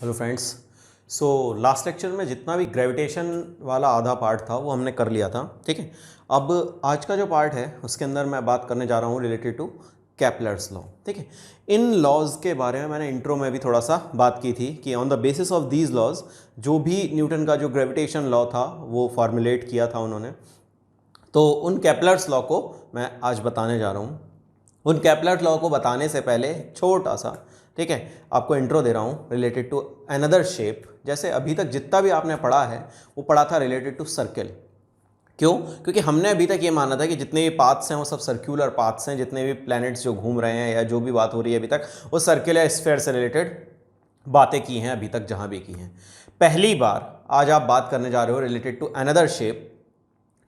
Hello friends. So last lecture में जितना भी ग्रेविटेशन वाला आधा पार्ट था वो हमने कर लिया था, ठीक है। अब आज का जो पार्ट है उसके अंदर मैं बात करने जा रहा हूँ रिलेटेड टू केपलर्स लॉ, ठीक है। इन लॉज के बारे में मैंने इंट्रो में भी थोड़ा सा बात की थी कि on the basis of these laws जो भी न्यूटन का जो ग्रेविटेशन लॉ था वो फॉर्मुलेट किया था उन्होंने, तो उन केपलर्स लॉ को मैं आज बताने जा रहा हूँ। उन केपलर लॉ को बताने से पहले छोटा सा, ठीक है, आपको इंट्रो दे रहा हूँ रिलेटेड टू अनदर शेप। जैसे अभी तक जितना भी आपने पढ़ा है वो पढ़ा था रिलेटेड टू सर्कल। क्यों? क्योंकि हमने अभी तक ये माना था कि जितने भी पाथ्स हैं वो सब सर्कुलर पाथ्स हैं, जितने भी प्लैनेट्स जो घूम रहे हैं या जो भी बात हो रही है अभी तक वो सर्कल या स्फीयर से रिलेटेड बातें की हैं अभी तक जहाँ भी की हैं। पहली बार आज आप बात करने जा रहे हो रिलेटेड टू अनदर शेप,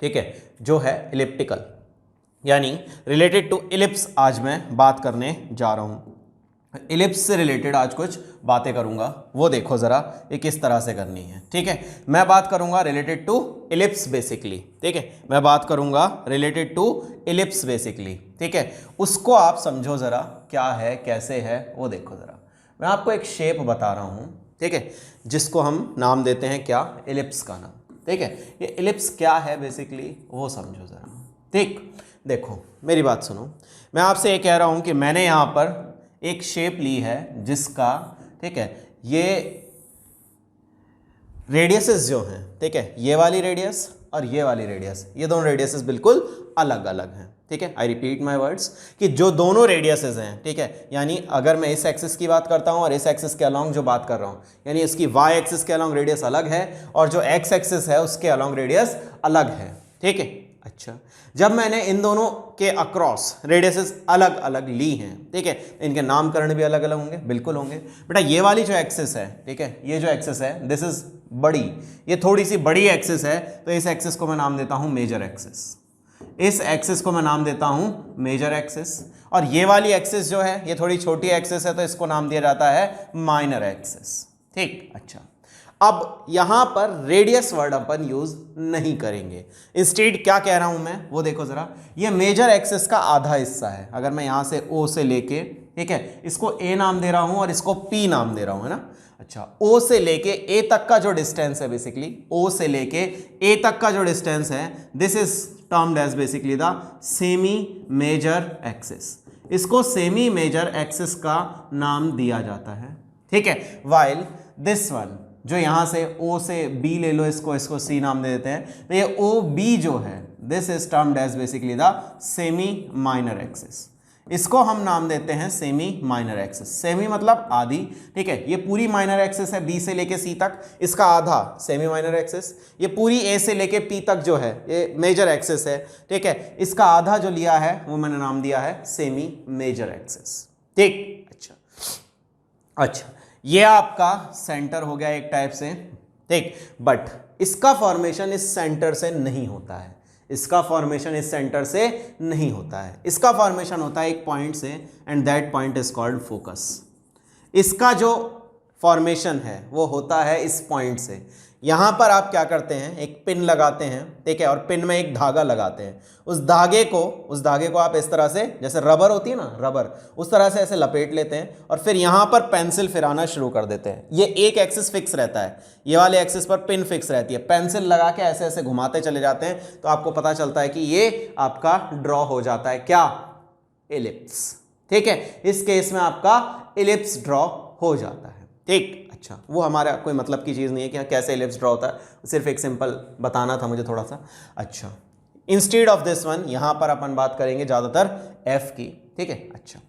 ठीक है, जो है इलिप्टिकल, यानी रिलेटेड टू इलिप्स आज मैं बात करने जा रहा हूँ। इलिप्स से रिलेटेड आज कुछ बातें करूंगा, वो देखो ज़रा ये किस तरह से करनी है, ठीक है। मैं बात करूंगा रिलेटेड टू इलिप्स बेसिकली, ठीक है, मैं बात करूंगा रिलेटेड टू इलिप्स बेसिकली, ठीक है। उसको आप समझो ज़रा क्या है कैसे है वो देखो ज़रा। मैं आपको एक शेप बता रहा हूँ, ठीक है, जिसको हम नाम देते हैं क्या, इलिप्स का नाम, ठीक है। ये इलिप्स क्या है बेसिकली वो समझो ज़रा, ठीक। देखो मेरी बात सुनो, मैं आपसे ये कह रहा हूँ कि मैंने यहाँ पर एक शेप ली है जिसका, ठीक है, ये रेडियसेस जो हैं, ठीक है, ये वाली रेडियस और ये वाली रेडियस, ये दोनों रेडियसेस बिल्कुल अलग अलग हैं, ठीक है। आई रिपीट माय वर्ड्स कि जो दोनों रेडियसेस हैं, ठीक है, यानी अगर मैं इस एक्सिस की बात करता हूं और इस एक्सिस के अलोंग जो बात कर रहा हूं, यानी इसकी वाई एक्सिस के अलोंग रेडियस अलग है और जो एक्स एक्सिस है उसके अलोंग रेडियस अलग है, ठीक है। अच्छा, जब मैंने इन दोनों के अक्रॉस रेडियसेस अलग अलग ली हैं, ठीक है, इनके नामकरण भी अलग अलग होंगे, बिल्कुल होंगे। बेटा ये वाली जो एक्सिस है, ठीक है, ये जो एक्सिस है दिस इज बड़ी, ये थोड़ी सी बड़ी एक्सिस है, तो इस एक्सिस को मैं नाम देता हूं मेजर एक्सिस। इस एक्सिस को मैं नाम देता हूं मेजर एक्सिस। और ये वाली एक्सिस जो है ये थोड़ी छोटी एक्सिस है, तो इसको नाम दिया जाता है माइनर एक्सिस, ठीक। अच्छा, अब यहां पर रेडियस वर्ड अपन यूज नहीं करेंगे, इंस्टेड क्या कह रहा हूं मैं वो देखो जरा। ये मेजर एक्सिस का आधा हिस्सा है, अगर मैं यहां से O से लेके, ठीक है, इसको A नाम दे रहा हूं और इसको P नाम दे रहा हूं, है ना। अच्छा, O से लेके A तक का जो डिस्टेंस है बेसिकली, O से लेके A तक का जो डिस्टेंस है, this is termed as basically the semi major axis. इसको सेमी मेजर एक्सिस का नाम दिया जाता है, ठीक है। वाइल दिस वन जो यहां से O से B ले लो, इसको C नाम दे देते हैं, तो ये OB जो है this is termed as basically the semi minor axis. इसको हम नाम देते हैं सेमी माइनर एक्सिस। सेमी मतलब आधी, ठीक है, ये पूरी माइनर एक्सिस है B से लेके C तक, इसका आधा सेमी माइनर एक्सिस। ये पूरी A से लेके P तक जो है ये मेजर एक्सिस है, ठीक है, इसका आधा जो लिया है वो मैंने नाम दिया है सेमी मेजर एक्सिस, ठीक। अच्छा, ये आपका सेंटर हो गया एक टाइप से, ठीक। बट इसका फॉर्मेशन इस सेंटर से नहीं होता है, इसका फॉर्मेशन इस सेंटर से नहीं होता है, इसका फॉर्मेशन होता है एक पॉइंट से, and that point is called focus. इसका जो फॉर्मेशन है वो होता है इस पॉइंट से। यहां पर आप क्या करते हैं, एक पिन लगाते हैं, ठीक है, और पिन में एक धागा लगाते हैं। उस धागे को आप इस तरह से, जैसे रबर होती है ना, रबर, उस तरह से ऐसे लपेट लेते हैं और फिर यहां पर पेंसिल फिराना शुरू कर देते हैं। ये एक एक्सिस फिक्स रहता है, ये वाले एक्सिस पर पिन फिक्स रहती है, पेंसिल लगा के ऐसे ऐसे घुमाते चले जाते हैं, तो आपको पता चलता है कि ये आपका ड्रॉ हो जाता है क्या, इलिप्स, ठीक है। इस केस में आपका इलिप्स ड्रॉ हो जाता है, ठीक। अच्छा, वो हमारा कोई मतलब की चीज़ नहीं है कि कैसे इलिप्स ड्रॉ होता है, सिर्फ एक सिंपल बताना था मुझे थोड़ा सा। अच्छा, इंस्टेड ऑफ दिस वन यहां पर अपन बात करेंगे ज़्यादातर एफ की, ठीक है। अच्छा,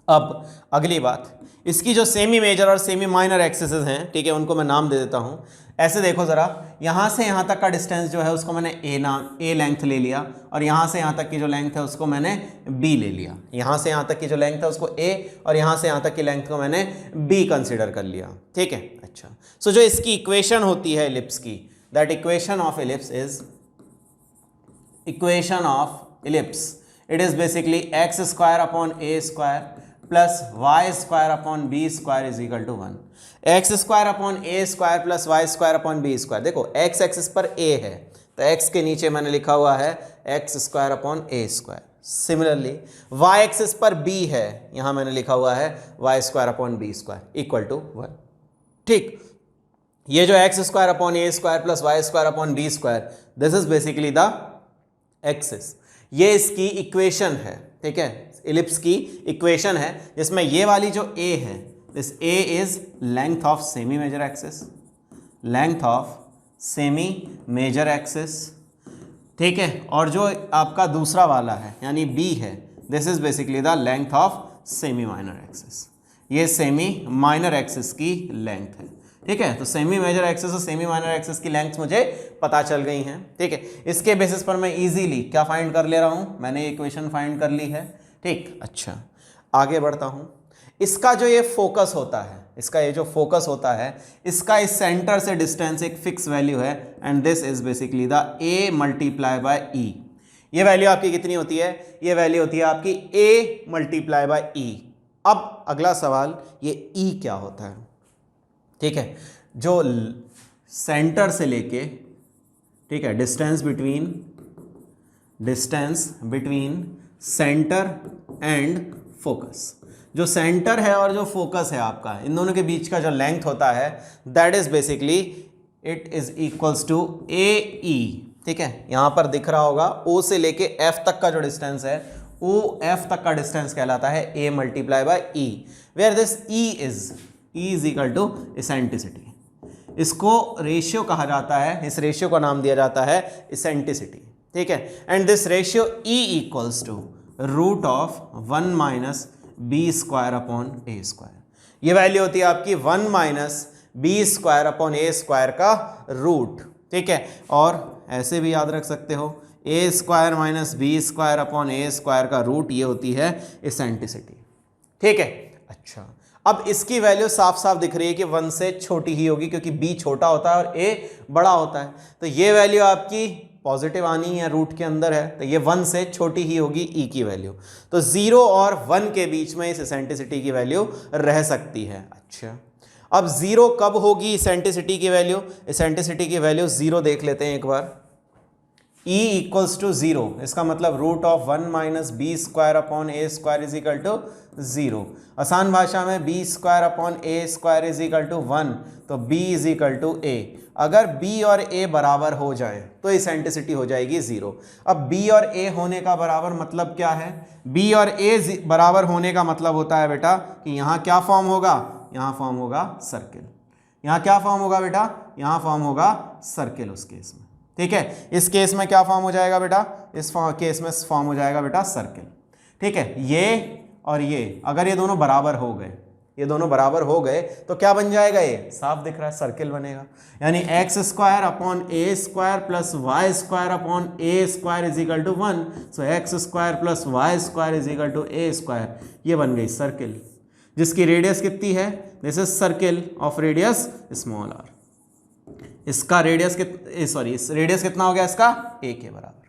अब अगली बात, इसकी जो सेमी मेजर और सेमी माइनर एक्सिस हैं, ठीक है, उनको मैं नाम दे देता हूं। ऐसे देखो ज़रा, यहाँ से यहाँ तक का डिस्टेंस जो है उसको मैंने ए लेंथ ले लिया, और यहाँ से यहाँ तक की जो लेंथ है उसको मैंने B ले लिया। यहाँ से यहाँ तक की जो लेंथ है उसको A, और यहाँ से यहाँ तक की लेंथ को मैंने B कंसिडर कर लिया, ठीक है। अच्छा, सो जो इसकी इक्वेशन होती है इलिप्स की, that equation of ellipse is equation of ellipse, it is basically X square upon A square plus Y square upon B square is equal to 1। X square upon A square plus Y square upon B square. देखो X axis पर A है तो x के नीचे मैंने लिखा हुआ है X square upon A square. Similarly Y axis पर बी है, यहां मैंने लिखा हुआ है Y square upon B square equal to 1। ठीक, ये जो X square upon A square plus Y square upon B square, this is basically the axis, ये इसकी इक्वेशन है, ठीक है, इलिप्स की इक्वेशन है, जिसमें ये वाली जो ए है, this A is length of semi major axis, length of semi major axis, ठीक है, और जो आपका दूसरा वाला है यानी बी है, this is basically the length of semi minor axis, ये सेमी माइनर एक्सिस की लेंथ है, ठीक है। तो सेमी मेजर एक्सिस और सेमी माइनर एक्सिस की लेंथ मुझे पता चल गई हैं, ठीक है। इसके बेसिस पर मैं इजीली क्या फाइंड कर ले रहा हूँ, मैंने इक्वेशन फाइंड कर ली है, ठीक। अच्छा, आगे बढ़ता हूँ। इसका जो ये फोकस होता है, इसका ये जो फोकस होता है, इसका इस सेंटर से डिस्टेंस एक फिक्स वैल्यू है, and this is basically the A multiply by E. ये वैल्यू आपकी कितनी होती है, ये वैल्यू होती है आपकी ए मल्टीप्लाई बाय ई। अब अगला सवाल, ये ई क्या होता है, ठीक है, जो सेंटर से लेके, ठीक है, distance between centre and focus, जो सेंटर है और जो फोकस है आपका, इन दोनों के बीच का जो लेंथ होता है, that is basically it is equals to A E, ठीक है। यहां पर दिख रहा होगा ओ से लेके एफ तक का जो डिस्टेंस है, ओ एफ तक का डिस्टेंस कहलाता है A multiply by E, where this E is equal to eccentricity. इसको रेशियो कहा जाता है, इस रेशियो का नाम दिया जाता है इसेंट्रिसिटी, ठीक है। And this ratio E equals to root of 1 minus B square upon A square. ये वैल्यू होती है आपकी 1 minus B square upon A square का रूट, ठीक है। और ऐसे भी याद रख सकते हो, A square minus B square upon A square का रूट, ये होती है इसेंट्रिसिटी, ठीक है। अच्छा, अब इसकी वैल्यू साफ साफ दिख रही है कि 1 से छोटी ही होगी, क्योंकि b छोटा होता है और a बड़ा होता है, तो ये वैल्यू आपकी पॉजिटिव आनी है, रूट के अंदर है, तो ये 1 से छोटी ही होगी e की वैल्यू। तो 0 और 1 के बीच में इस इसेंट्रिसिटी की वैल्यू रह सकती है। अच्छा, अब 0 कब होगी इसेंट्रिसिटी की वैल्यू, इसेंट्रिसिटी की वैल्यू 0 देख लेते हैं एक बार। e इक्वल्स टू 0, इसका मतलब root of 1 minus B square upon A square is equal to 0। आसान भाषा में B square upon A square is equal to 1, तो b is equal to a। अगर b और a बराबर हो जाए तो इसेंट्रिसिटी हो जाएगी 0। अब b और a होने का बराबर मतलब क्या है, b और a बराबर होने का मतलब होता है बेटा कि यहाँ क्या फॉर्म होगा, यहाँ फॉर्म होगा सर्किल। यहाँ क्या फॉर्म होगा बेटा, यहाँ फॉर्म होगा सर्किल उस केस में, ठीक है। इस केस में क्या फॉर्म हो जाएगा बेटा, इस केस में फॉर्म हो जाएगा बेटा सर्किल, ठीक है। ये और ये अगर ये दोनों बराबर हो गए, ये दोनों बराबर हो गए तो क्या बन जाएगा, ये साफ दिख रहा है सर्किल बनेगा। यानी X square upon A square plus Y square upon A square is equal to 1, so X square plus Y square is equal to A square, ये बन गई सर्किल, जिसकी रेडियस कितनी है, this is circle of radius small R. इसका radius इस radius कितना हो गया इसका, a के बराबर,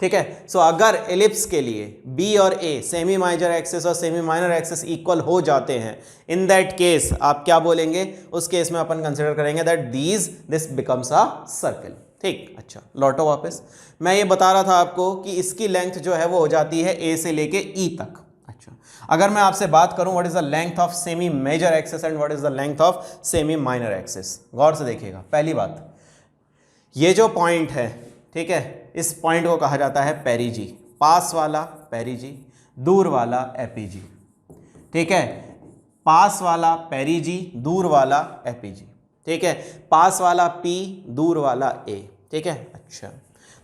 ठीक है। सो अगर एलिप्स के लिए b और a सेमी मेजर एक्सिस और सेमी माइनर एक्सिस इक्वल हो जाते हैं, इन दैट केस आप क्या बोलेंगे, उस केस में अपन कंसिडर करेंगे that this becomes a circle, ठीक। अच्छा, लौटो वापस, मैं ये बता रहा था आपको कि इसकी लेंथ जो है वो हो जाती है a से लेके e तक। अच्छा, अगर मैं आपसे बात करूं what is the length of semi major axis and what is the length of semi minor axis, गौर से देखिएगा। पहली बात, ये जो पॉइंट है, ठीक है, इस पॉइंट को कहा जाता है पेरिजी, पास वाला पेरिजी, दूर वाला एपीजी, ठीक है। पास वाला पेरिजी, दूर वाला एपीजी, ठीक है। पास वाला P, दूर वाला A, ठीक है। अच्छा,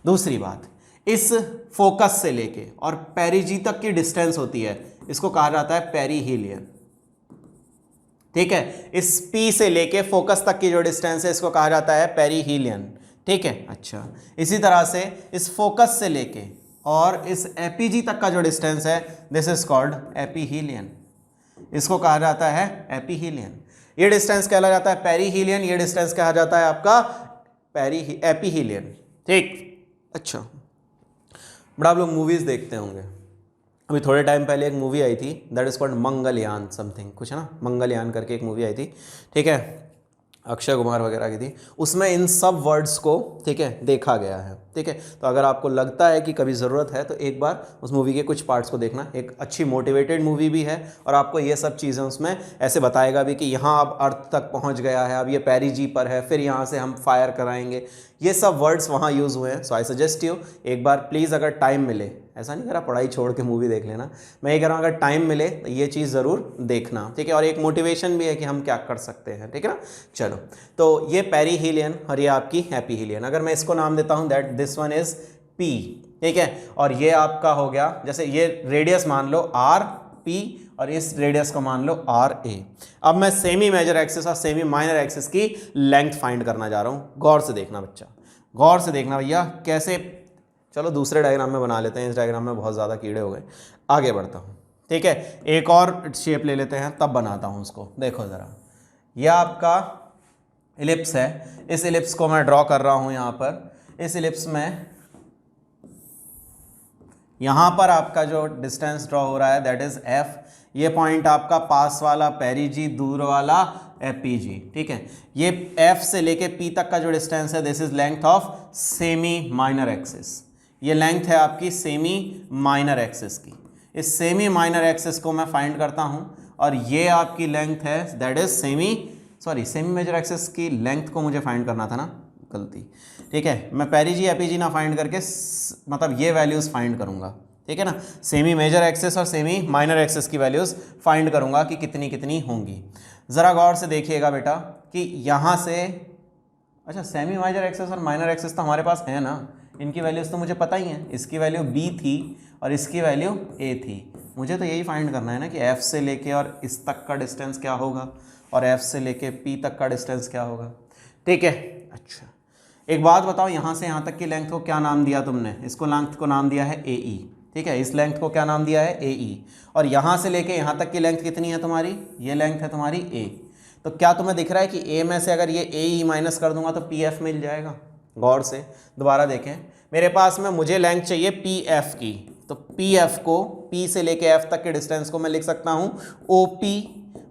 दूसरी बात, इस फोकस से लेके और पेरिजी तक की डिस्टेंस होती है, इसको कहा जाता है पेरीहीलियन, ठीक है। इस P से लेके फोकस तक की जो डिस्टेंस है इसको कहा जाता है पेरीहीलियन, ठीक है। अच्छा, इसी तरह से इस फोकस से लेके और इस एपीजी तक का जो डिस्टेंस है, दिस इज कॉल्ड एपीहीलियन, इसको कहा जाता है एपीहीलियन। ये डिस्टेंस कहला जाता है पेरीहीलियन, ये डिस्टेंस कहा जाता है आपका एपीहीलियन, ठीक। अच्छा, बड़ा आप लोग मूवीज़ देखते होंगे, अभी थोड़े टाइम पहले एक मूवी आई थी that is called Mangalyaan something, कुछ है ना, मंगलयान करके एक मूवी आई थी, ठीक है। अक्षय कुमार वगैरह की थी, उसमें इन सब वर्ड्स को, ठीक है, देखा गया है। ठीक है, तो अगर आपको लगता है कि कभी ज़रूरत है तो एक बार उस मूवी के कुछ पार्ट्स को देखना। एक अच्छी मोटिवेटेड मूवी भी है और आपको ये सब चीज़ें उसमें ऐसे बताएगा भी कि यहाँ अब अर्थ तक पहुँच गया है, अब ये पेरिजी पर है, फिर यहाँ से हम फायर कराएंगे, ये सब वर्ड्स वहाँ यूज़ हुए हैं। सो आई सजेस्ट यू एक बार प्लीज़, अगर टाइम मिले, ऐसा नहीं करा पढ़ाई छोड़ के मूवी देख लेना, मैं ये कह रहा हूँ अगर टाइम मिले तो ये चीज़ ज़रूर देखना। ठीक है, और एक मोटिवेशन भी है कि हम क्या कर सकते हैं। ठीक है ना, चलो, तो ये पेरीहीलियन और ये आपकी एपीहीलियन। अगर मैं इसको नाम देता हूँ that this one is P, ठीक है, और ये आपका हो गया, जैसे ये रेडियस मान लो आर पी और इस रेडियस को मान लो आर ए। अब मैं सेमी मेजर एक्सिस और सेमी माइनर एक्सिस की लेंथ फाइंड करना जा रहा हूँ। गौर से देखना बच्चा, गौर से देखना भैया कैसे। चलो दूसरे डायग्राम में बना लेते हैं, इस डायग्राम में बहुत ज़्यादा कीड़े हो गए। आगे बढ़ता हूँ, ठीक है, एक और शेप ले लेते हैं तब बनाता हूँ उसको। देखो ज़रा, यह आपका इलिप्स है, इस इलिप्स को मैं ड्रॉ कर रहा हूँ यहाँ पर। इस इलिप्स में यहाँ पर आपका जो डिस्टेंस ड्रॉ हो रहा है दैट इज़ एफ। ये पॉइंट आपका पास वाला पेरीजी, दूर वाला एपीजी। ठीक है, ये एफ से लेके पी तक का जो डिस्टेंस है this is length of semi minor axis. ये लेंथ है आपकी सेमी माइनर एक्सिस की। इस सेमी माइनर एक्सिस को मैं फाइंड करता हूँ और ये आपकी लेंथ है that is semi major axis की लेंथ को मुझे फाइंड करना था ना, गलती। ठीक है, मैं पेरीजी एपीजी ना फाइंड करके मतलब ये वैल्यूज़ फाइंड करूँगा। ठीक है ना, सेमी मेजर एक्सिस और सेमी माइनर एक्सिस की वैल्यूज़ फाइंड करूँगा कि कितनी कितनी होंगी। ज़रा गौर से देखिएगा बेटा कि यहाँ से, अच्छा सेमी मेजर एक्सिस और माइनर एक्सिस तो हमारे पास है ना, इनकी वैल्यूज़ तो मुझे पता ही है। इसकी वैल्यू बी थी और इसकी वैल्यू ए थी। मुझे तो यही फाइंड करना है ना कि एफ से लेके और इस तक का डिस्टेंस क्या होगा और एफ से लेके पी तक का डिस्टेंस क्या होगा। ठीक है, अच्छा एक बात बताओ, यहाँ से यहाँ तक की लेंथ को क्या नाम दिया तुमने? इसको लेंथ को नाम दिया है ए ई। ठीक है, इस लेंथ को क्या नाम दिया है? ए ई। और यहाँ से लेके यहाँ तक की लेंथ कितनी है तुम्हारी? ये लेंथ है तुम्हारी ए। तो क्या तुम्हें दिख रहा है कि ए में से अगर ये ए ई माइनस कर दूंगा तो पी एफ मिल जाएगा? गौर से दोबारा देखें, मेरे पास में मुझे लेंथ चाहिए पी एफ की, तो पी एफ को, पी से लेके एफ तक के डिस्टेंस को मैं लिख सकता हूँ O P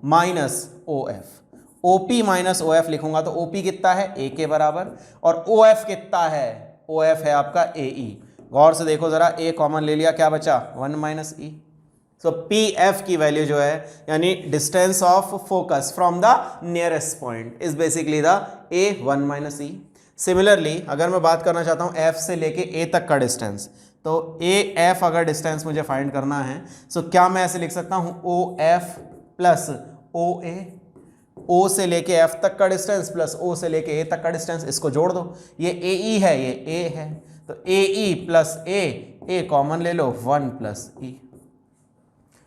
minus O F. OP minus OF लिखूंगा तो OP कितना है? A के बराबर, और OF कितना है? OF है आपका AE। गौर से देखो जरा, A कॉमन ले लिया, क्या बचा? 1 माइनस E। सो PF की वैल्यू जो है यानी distance of focus from the nearest point is basically the A 1 minus E। Similarly अगर मैं बात करना चाहता हूँ F से लेके A तक का डिस्टेंस, तो AF अगर डिस्टेंस मुझे फाइंड करना है, सो क्या मैं ऐसे लिख सकता हूँ OF प्लस OA, O से लेके F तक का डिस्टेंस प्लस O से लेके A तक का डिस्टेंस, इसको जोड़ दो, ये AE है, ये A है, तो AE प्लस A कॉमन ले लो, 1 प्लस E।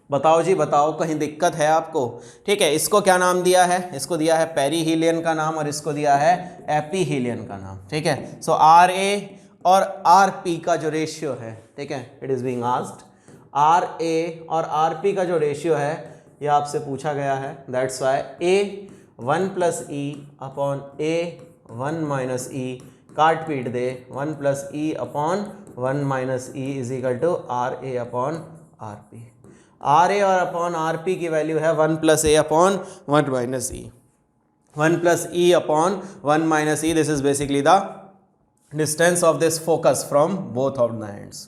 बताओ जी बताओ, कहीं दिक्कत है आपको? ठीक है, इसको क्या नाम दिया है? इसको दिया है पेरीहीलियन का नाम और इसको दिया है एपीहीलियन का नाम। ठीक है, सो RA और RP का जो रेशियो है, ठीक है, it is being asked, RA और RP का जो रेशियो है ये आपसे पूछा गया है, that's why A 1 plus E upon A 1 minus E, काट पीट दे, 1 plus E upon 1 minus E is equal to RA upon RP। RA और अपॉन RP की वैल्यू है 1 plus A upon 1 minus E। 1 plus E upon 1 minus E, this is basically the distance of this focus from both of the ends.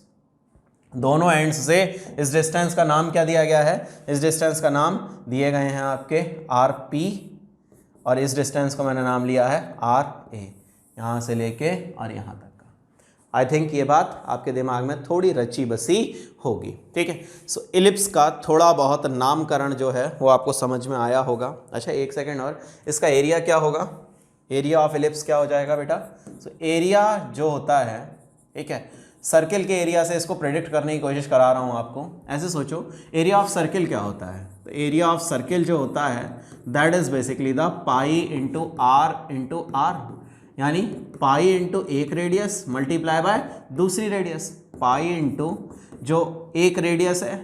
दोनों ends से इस distance का नाम क्या दिया गया है? इस डिस्टेंस का नाम दिए गए हैं आपके RP और इस डिस्टेंस को मैंने नाम लिया है RA, यहाँ से लेके और यहाँ तक का। आई थिंक ये बात आपके दिमाग में थोड़ी रची बसी होगी। ठीक है, सो इलिप्स का थोड़ा बहुत नामकरण जो है वो आपको समझ में आया होगा। अच्छा एक सेकेंड, और इसका एरिया क्या होगा? एरिया ऑफ इलिप्स क्या हो जाएगा बेटा? सो एरिया जो होता है, ठीक है, सर्किल के एरिया से इसको प्रेडिक्ट करने की कोशिश करा रहा हूँ आपको। ऐसे सोचो, एरिया ऑफ सर्किल क्या होता है? तो एरिया ऑफ सर्किल जो होता है that is basically the pi into R, यानी पाई इंटू एक रेडियस मल्टीप्लाई बाय दूसरी रेडियस, पाई इंटू जो एक रेडियस है,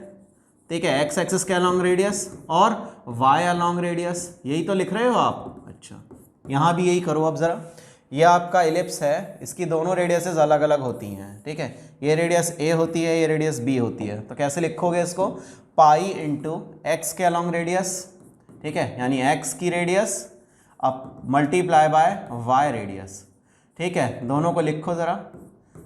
ठीक है, एक्स एक्सिस के अलॉन्ग रेडियस और वाई अलॉन्ग रेडियस, यही तो लिख रहे हो आप? अच्छा यहाँ भी यही करो। अब ज़रा, ये आपका इलिप्स है, इसकी दोनों रेडियसेस अलग अलग होती हैं। ठीक है, ये रेडियस A होती है, ये रेडियस B होती है, तो कैसे लिखोगे इसको? पाई इंटू एक्स के अलॉन्ग रेडियस, ठीक है, यानी x की रेडियस अब मल्टीप्लाई बाय वाई रेडियस, ठीक है, दोनों को लिखो ज़रा।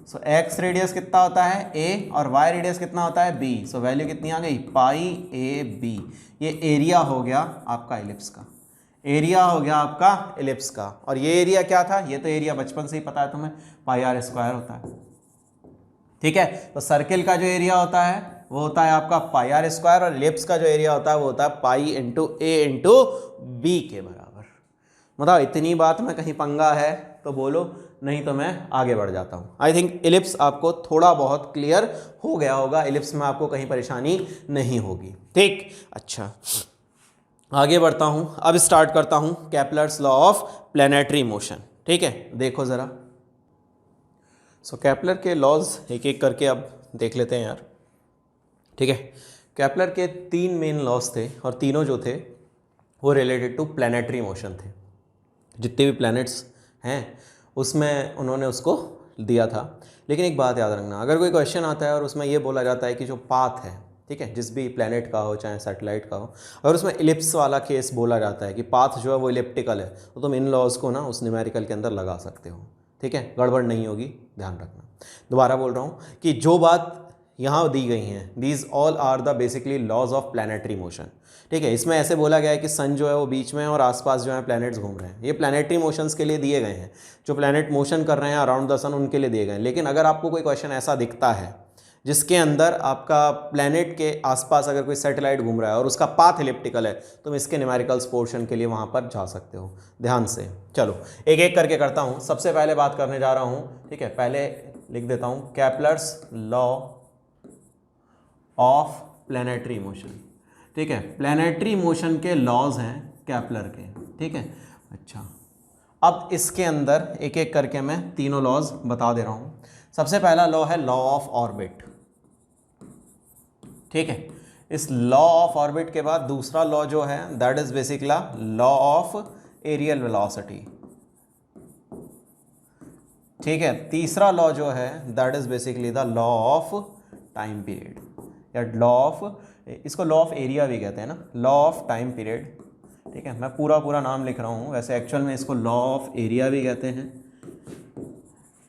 सो एक्स रेडियस कितना होता है a और y रेडियस कितना होता है b। सो वैल्यू कितनी आ गई पाई ए बी। ये एरिया हो गया आपका एलिप्स का, एरिया हो गया आपका एलिप्स का। और ये एरिया क्या था, ये तो एरिया बचपन से ही पता है तुम्हें, पाई आर स्क्वायर होता है, ठीक है। तो सर्किल का जो एरिया होता है वो होता है आपका पाई आर स्क्वायर, और एलिप्स का जो एरिया होता है वो होता है पाई इंटू ए इंटू बी के बराबर। मतलब इतनी बात में कहीं पंगा है तो बोलो, नहीं तो मैं आगे बढ़ जाता हूँ। आई थिंक एलिप्स आपको थोड़ा बहुत क्लियर हो गया होगा, एलिप्स में आपको कहीं परेशानी नहीं होगी, ठीक। अच्छा, आगे बढ़ता हूँ, अब स्टार्ट करता हूँ Kepler's law of planetary motion, ठीक है। देखो ज़रा, सो केपलर के लॉज एक एक करके अब देख लेते हैं यार, ठीक है। केपलर के 3 मेन लॉज थे, और तीनों जो थे वो रिलेटेड टू प्लैनेटरी मोशन थे। जितने भी प्लैनेट्स हैं उसमें उन्होंने उसको दिया था। लेकिन एक बात याद रखना, अगर कोई क्वेश्चन आता है और उसमें ये बोला जाता है कि जो पाथ है, ठीक है, जिस भी प्लैनेट का हो चाहे सैटेलाइट का हो, अगर उसमें इलिप्स वाला केस बोला जाता है कि पाथ जो है वो इलिप्टिकल है, तो तुम इन लॉज को ना उस न्यूमेरिकल के अंदर लगा सकते हो, ठीक है, गड़बड़ नहीं होगी, ध्यान रखना। दोबारा बोल रहा हूँ कि जो बात यहाँ दी गई हैं, these all are the basically laws of planetary motion, ठीक है। इसमें ऐसे बोला गया है कि सन जो है वो बीच में है और आसपास जो है प्लैनेट्स घूम रहे हैं। ये प्लैनेटरी मोशंस के लिए दिए गए हैं, जो प्लैनेट मोशन कर रहे हैं अराउंड द सन उनके लिए दिए गए हैं। लेकिन अगर आपको कोई क्वेश्चन ऐसा दिखता है जिसके अंदर आपका प्लैनेट के आसपास अगर कोई सैटेलाइट घूम रहा है और उसका पाथ इलिप्टिकल है, तुम इसके न्यूमेरिकल्स पोर्शन के लिए वहाँ पर जा सकते हो, ध्यान से। चलो एक एक करके करता हूँ। सबसे पहले बात करने जा रहा हूँ, ठीक है, पहले लिख देता हूँ Kepler's law of planetary motion, ठीक है। प्लैनेटरी मोशन के लॉज हैं केपलर के, ठीक है। अच्छा, अब इसके अंदर एक एक करके मैं तीनों लॉज बता दे रहा हूँ। सबसे पहला लॉ है लॉ ऑफ ऑर्बिट, ठीक है। इस लॉ ऑफ ऑर्बिट के बाद दूसरा लॉ जो है that is basically law of areal velocity, ठीक है। तीसरा लॉ जो है that is basically the law of time period, या लॉ ऑफ, इसको लॉ ऑफ एरिया भी कहते हैं ना, लॉ ऑफ टाइम पीरियड, ठीक है। मैं पूरा नाम लिख रहा हूँ, वैसे एक्चुअल में इसको लॉ ऑफ एरिया भी कहते हैं,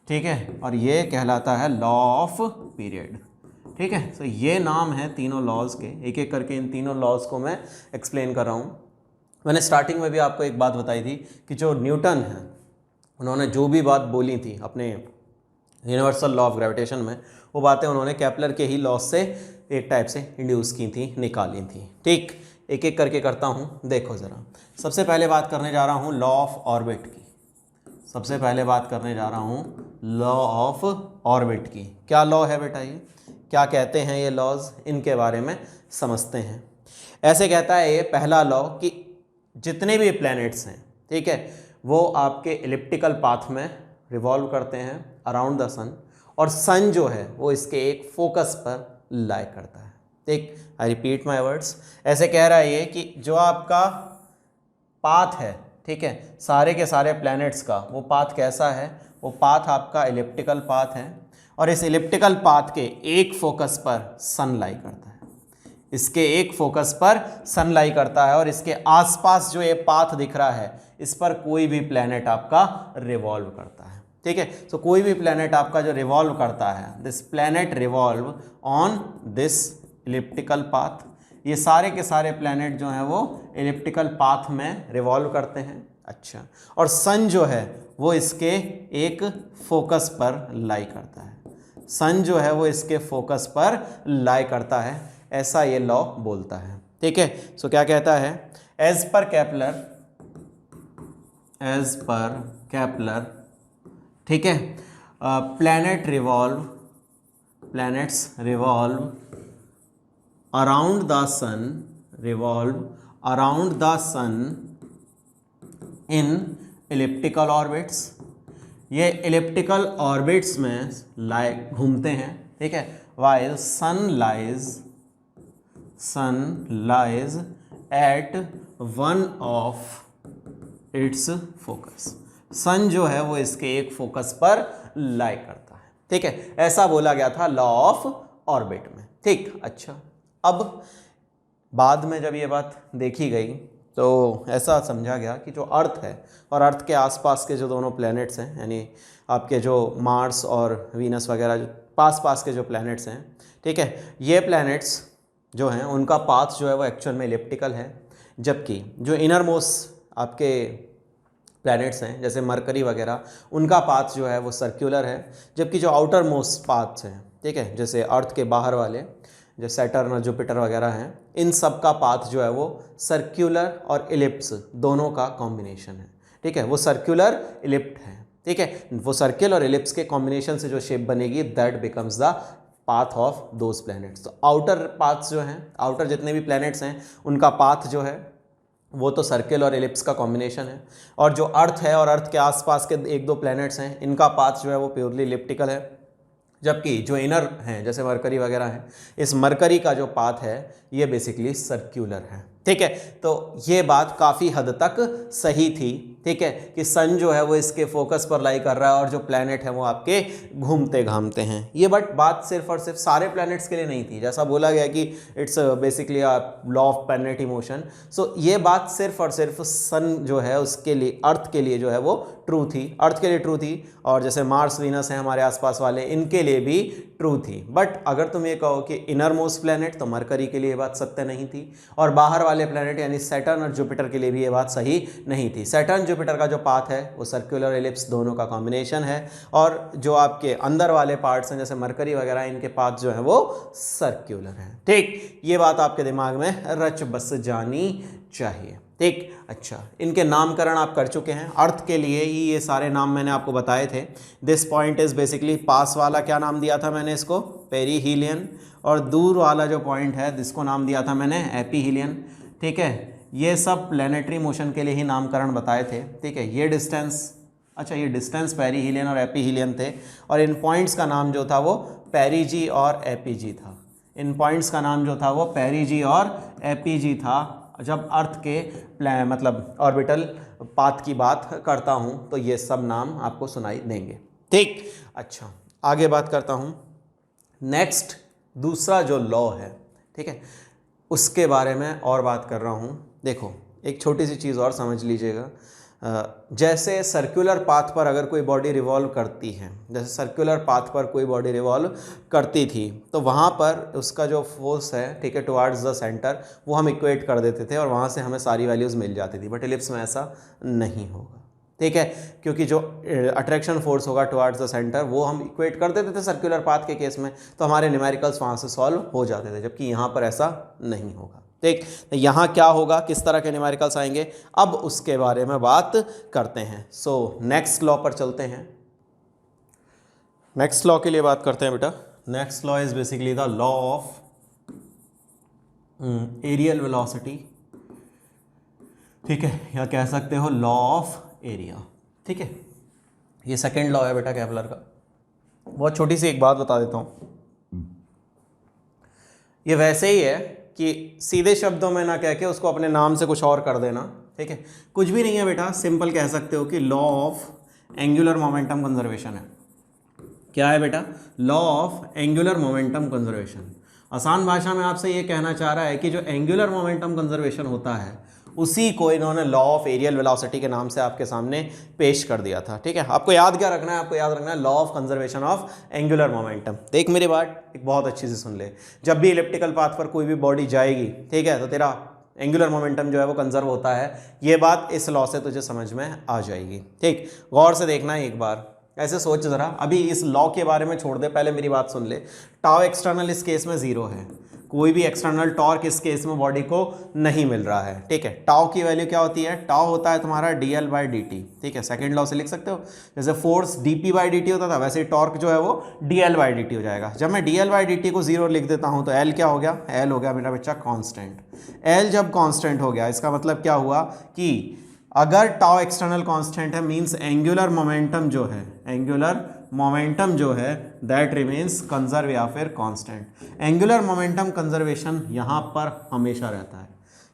ठीक है, और ये कहलाता है लॉ ऑफ पीरियड, ठीक है। तो ये नाम है तीनों लॉज के। एक एक करके इन तीनों लॉज को मैं एक्सप्लेन कर रहा हूँ। मैंने स्टार्टिंग में भी आपको एक बात बताई थी कि जो न्यूटन है उन्होंने जो भी बात बोली थी अपने यूनिवर्सल लॉ ऑफ ग्रेविटेशन में, वो बातें उन्होंने केपलर के ही लॉ से एक टाइप से इंड्यूस की थी, निकाली थी, ठीक। एक एक करके करता हूँ, देखो ज़रा। सबसे पहले बात करने जा रहा हूँ लॉ ऑफ ऑर्बिट की। सबसे पहले बात करने जा रहा हूँ लॉ ऑफ ऑर्बिट की। क्या लॉ है बेटा, ये क्या कहते हैं ये लॉज, इनके बारे में समझते हैं। ऐसे कहता है ये पहला लॉ कि जितने भी प्लैनेट्स हैं, ठीक है, वो आपके इलिप्टिकल पाथ में रिवॉल्व करते हैं अराउंड द सन, और सन जो है वो इसके एक फोकस पर लाई करता है, ठीक। आई रिपीट माई वर्ड्स, ऐसे कह रहा है ये कि जो आपका पाथ है, ठीक है, सारे के सारे प्लैनेट्स का वो पाथ कैसा है, वो पाथ आपका इलिप्टिकल पाथ है, और इस इलिप्टिकल पाथ के एक फोकस पर सन लाई करता है, इसके एक फोकस पर सन लाई करता है, और इसके आसपास जो ये पाथ दिख रहा है इस पर कोई भी प्लैनेट आपका रिवॉल्व करता है, ठीक है। तो कोई भी प्लैनेट आपका जो रिवॉल्व करता है, this planet revolve on this elliptical path. ये सारे के सारे प्लैनेट जो हैं वो इलिप्टिकल पाथ में रिवॉल्व करते हैं, अच्छा, और सन जो है वो इसके एक फोकस पर लाई करता है, सन जो है वो इसके फोकस पर लाई करता है, ऐसा ये लॉ बोलता है, ठीक है। सो क्या कहता है, एज पर केपलर, ठीक है, planets revolve around the sun in elliptical orbits. ये इलिप्टिकल ऑर्बिट्स में घूमते हैं, ठीक है, while sun lies at one of its focus। सन जो है वो इसके एक फोकस पर लाई करता है, ठीक है, ऐसा बोला गया था लॉ ऑफ ऑर्बिट में, ठीक। अच्छा, अब बाद में जब ये बात देखी गई तो ऐसा समझा गया कि जो अर्थ है और अर्थ के आसपास के जो दोनों प्लैनेट्स हैं, यानी आपके जो मार्स और वीनस वगैरह जो पास पास के जो प्लैनेट्स हैं, ठीक है, ये प्लैनेट्स जो हैं उनका पाथ जो है वो एक्चुअल में इलिप्टिकल है, जबकि जो इनर मोस्ट आपके प्लैनेट्स हैं जैसे मरकरी वगैरह, उनका पाथ जो है वो सर्क्यूलर है, जबकि जो आउटर मोस्ट पाथ्स हैं, ठीक है, जैसे अर्थ के बाहर वाले जो सैटर्न और जुपिटर वगैरह हैं, इन सब का पाथ जो है वो सर्क्यूलर और इलिप्स दोनों का कॉम्बिनेशन है, ठीक है, वो सर्क्यूलर इलिप्ट है, ठीक है, वो सर्किल और इलिप्स के कॉम्बिनेशन से जो शेप बनेगी that becomes the path of those planets. तो आउटर पाथ्स जो हैं, आउटर जितने भी प्लैनेट्स हैं उनका पाथ जो है वो तो सर्किल और इलिप्स का कॉम्बिनेशन है, और जो अर्थ है और अर्थ के आसपास के एक दो प्लैनेट्स हैं इनका पाथ जो है वो प्योरली इलिप्टिकल है, जबकि जो इनर हैं जैसे मरकरी वगैरह हैं, इस मरकरी का जो पाथ है ये बेसिकली सर्क्यूलर है, ठीक है। तो ये बात काफ़ी हद तक सही थी, ठीक है, कि सन जो है वो इसके फोकस पर लाई कर रहा है और जो प्लैनेट है वो आपके घूमते घामते हैं। ये बट बात सिर्फ और सिर्फ सारे प्लैनेट्स के लिए नहीं थी, जैसा बोला गया कि it's basically a law of planetary motion. So ये बात सिर्फ और सिर्फ सन जो है उसके लिए, अर्थ के लिए जो है वो ट्रू थी, अर्थ के लिए ट्रू थी, और जैसे मार्स वीनस हैं हमारे आसपास वाले, इनके लिए भी ट्रू थी। बट अगर तुम ये कहो कि इनर मोस्ट प्लैनेट, तो मरकरी के लिए ये बात सत्य नहीं थी, और बाहर वाले प्लैनेट यानी सैटर्न और जुपिटर के लिए भी ये बात सही नहीं थी। सैटर्न जुपिटर का जो पाथ है वो सर्कुलर इलिप्स दोनों का कॉम्बिनेशन है, और जो आपके अंदर वाले पार्ट्स हैं जैसे मरकरी वगैरह, इनके पाथ जो है वो सर्क्यूलर है, ठीक। ये बात आपके दिमाग में रच बस जानी चाहिए, ठीक। अच्छा, इनके नामकरण आप कर चुके हैं, अर्थ के लिए ही ये सारे नाम मैंने आपको बताए थे। दिस पॉइंट इज बेसिकली, पास वाला क्या नाम दिया था मैंने इसको, पेरीहीलियन, और दूर वाला जो पॉइंट है जिसको नाम दिया था मैंने एपीहीलियन, ठीक है। ये सब प्लैनेटरी मोशन के लिए ही नामकरण बताए थे, ठीक है। ये डिस्टेंस, अच्छा ये डिस्टेंस पेरीहीलियन और एपीहीलियन थे, और इन पॉइंट्स का नाम जो था वो पेरीजी और एपीजी था। इन पॉइंट्स का नाम जो था वो पेरीजी और एपीजी था। जब अर्थ के मतलब ऑर्बिटल पाथ की बात करता हूँ तो ये सब नाम आपको सुनाई देंगे, ठीक। अच्छा, आगे बात करता हूँ। नेक्स्ट दूसरा जो लॉ है, ठीक है, उसके बारे में और बात कर रहा हूँ। देखो, एक छोटी सी चीज़ और समझ लीजिएगा। जैसे सर्कुलर पाथ पर अगर कोई बॉडी रिवॉल्व करती है, जैसे सर्कुलर पाथ पर कोई बॉडी रिवॉल्व करती थी, तो वहाँ पर उसका जो फोर्स है, ठीक है, टुवार्ड्स द सेंटर, वो हम इक्वेट कर देते थे और वहाँ से हमें सारी वैल्यूज़ मिल जाती थी। बट इलिप्स में ऐसा नहीं होगा, ठीक है, क्योंकि जो अट्रैक्शन फोर्स होगा टुवार्ड्स द सेंटर वो हम इक्वेट कर देते थे सर्कुलर पाथ के केस में, तो हमारे न्यूमेरिकल्स वहाँ से सॉल्व हो जाते थे, जबकि यहाँ पर ऐसा नहीं होगा, ठीक। तो यहाँ क्या होगा, किस तरह के न्यूमेरिकल्स आएंगे, अब उसके बारे में बात करते हैं। सो नेक्स्ट लॉ पर चलते हैं। नेक्स्ट लॉ के लिए बात करते हैं बेटा। Next law is basically the law of areal velocity, ठीक है, या कह सकते हो लॉ ऑफ एरिया, ठीक है। ये सेकेंड लॉ है बेटा केपलर का। बहुत छोटी सी एक बात बता देता हूँ, ये वैसे ही है कि सीधे शब्दों में ना कह के उसको अपने नाम से कुछ और कर देना, ठीक है। कुछ भी नहीं है बेटा, सिंपल कह सकते हो कि law of angular momentum conservation है। क्या है बेटा, law of angular momentum conservation. आसान भाषा में आपसे ये कहना चाह रहा है कि जो एंगुलर मोमेंटम कंजर्वेशन होता है उसी को इन्होंने लॉ ऑफ एरियल वेलोसिटी के नाम से आपके सामने पेश कर दिया था, ठीक है। आपको याद क्या रखना है, आपको याद रखना है law of conservation of angular momentum. देख मेरी बात एक बहुत अच्छी से सुन ले, जब भी इलिप्टिकल पाथ पर कोई भी बॉडी जाएगी, ठीक है, तो तेरा एंगुलर मोमेंटम जो है वो कंजर्व होता है। ये बात इस लॉ से तुझे समझ में आ जाएगी, ठीक। गौर से देखना है एक बार, ऐसे सोच ज़रा। अभी इस लॉ के बारे में छोड़ दे, पहले मेरी बात सुन ले। टाउ एक्सटर्नल इस केस में 0 है, कोई भी एक्सटर्नल टॉर्क इस केस में बॉडी को नहीं मिल रहा है, ठीक है। टाउ की वैल्यू क्या होती है, टाउ होता है तुम्हारा dl/dt, ठीक है। सेकंड लॉ से लिख सकते हो, जैसे फोर्स dp/dt होता था वैसे ही टॉर्क जो है वो dl/dt हो जाएगा। जब मैं dl/dt को 0 लिख देता हूँ तो l क्या हो गया, l हो गया मेरा बच्चा कांस्टेंट। l जब कांस्टेंट हो गया इसका मतलब क्या हुआ कि अगर टाउ एक्सटर्नल कांस्टेंट है मींस एंगुलर मोमेंटम जो है, एंगुलर मोमेंटम जो है दैट रिमेन्स कंजर्व या फिर कांस्टेंट। एंगुलर मोमेंटम कंजर्वेशन यहाँ पर हमेशा रहता है,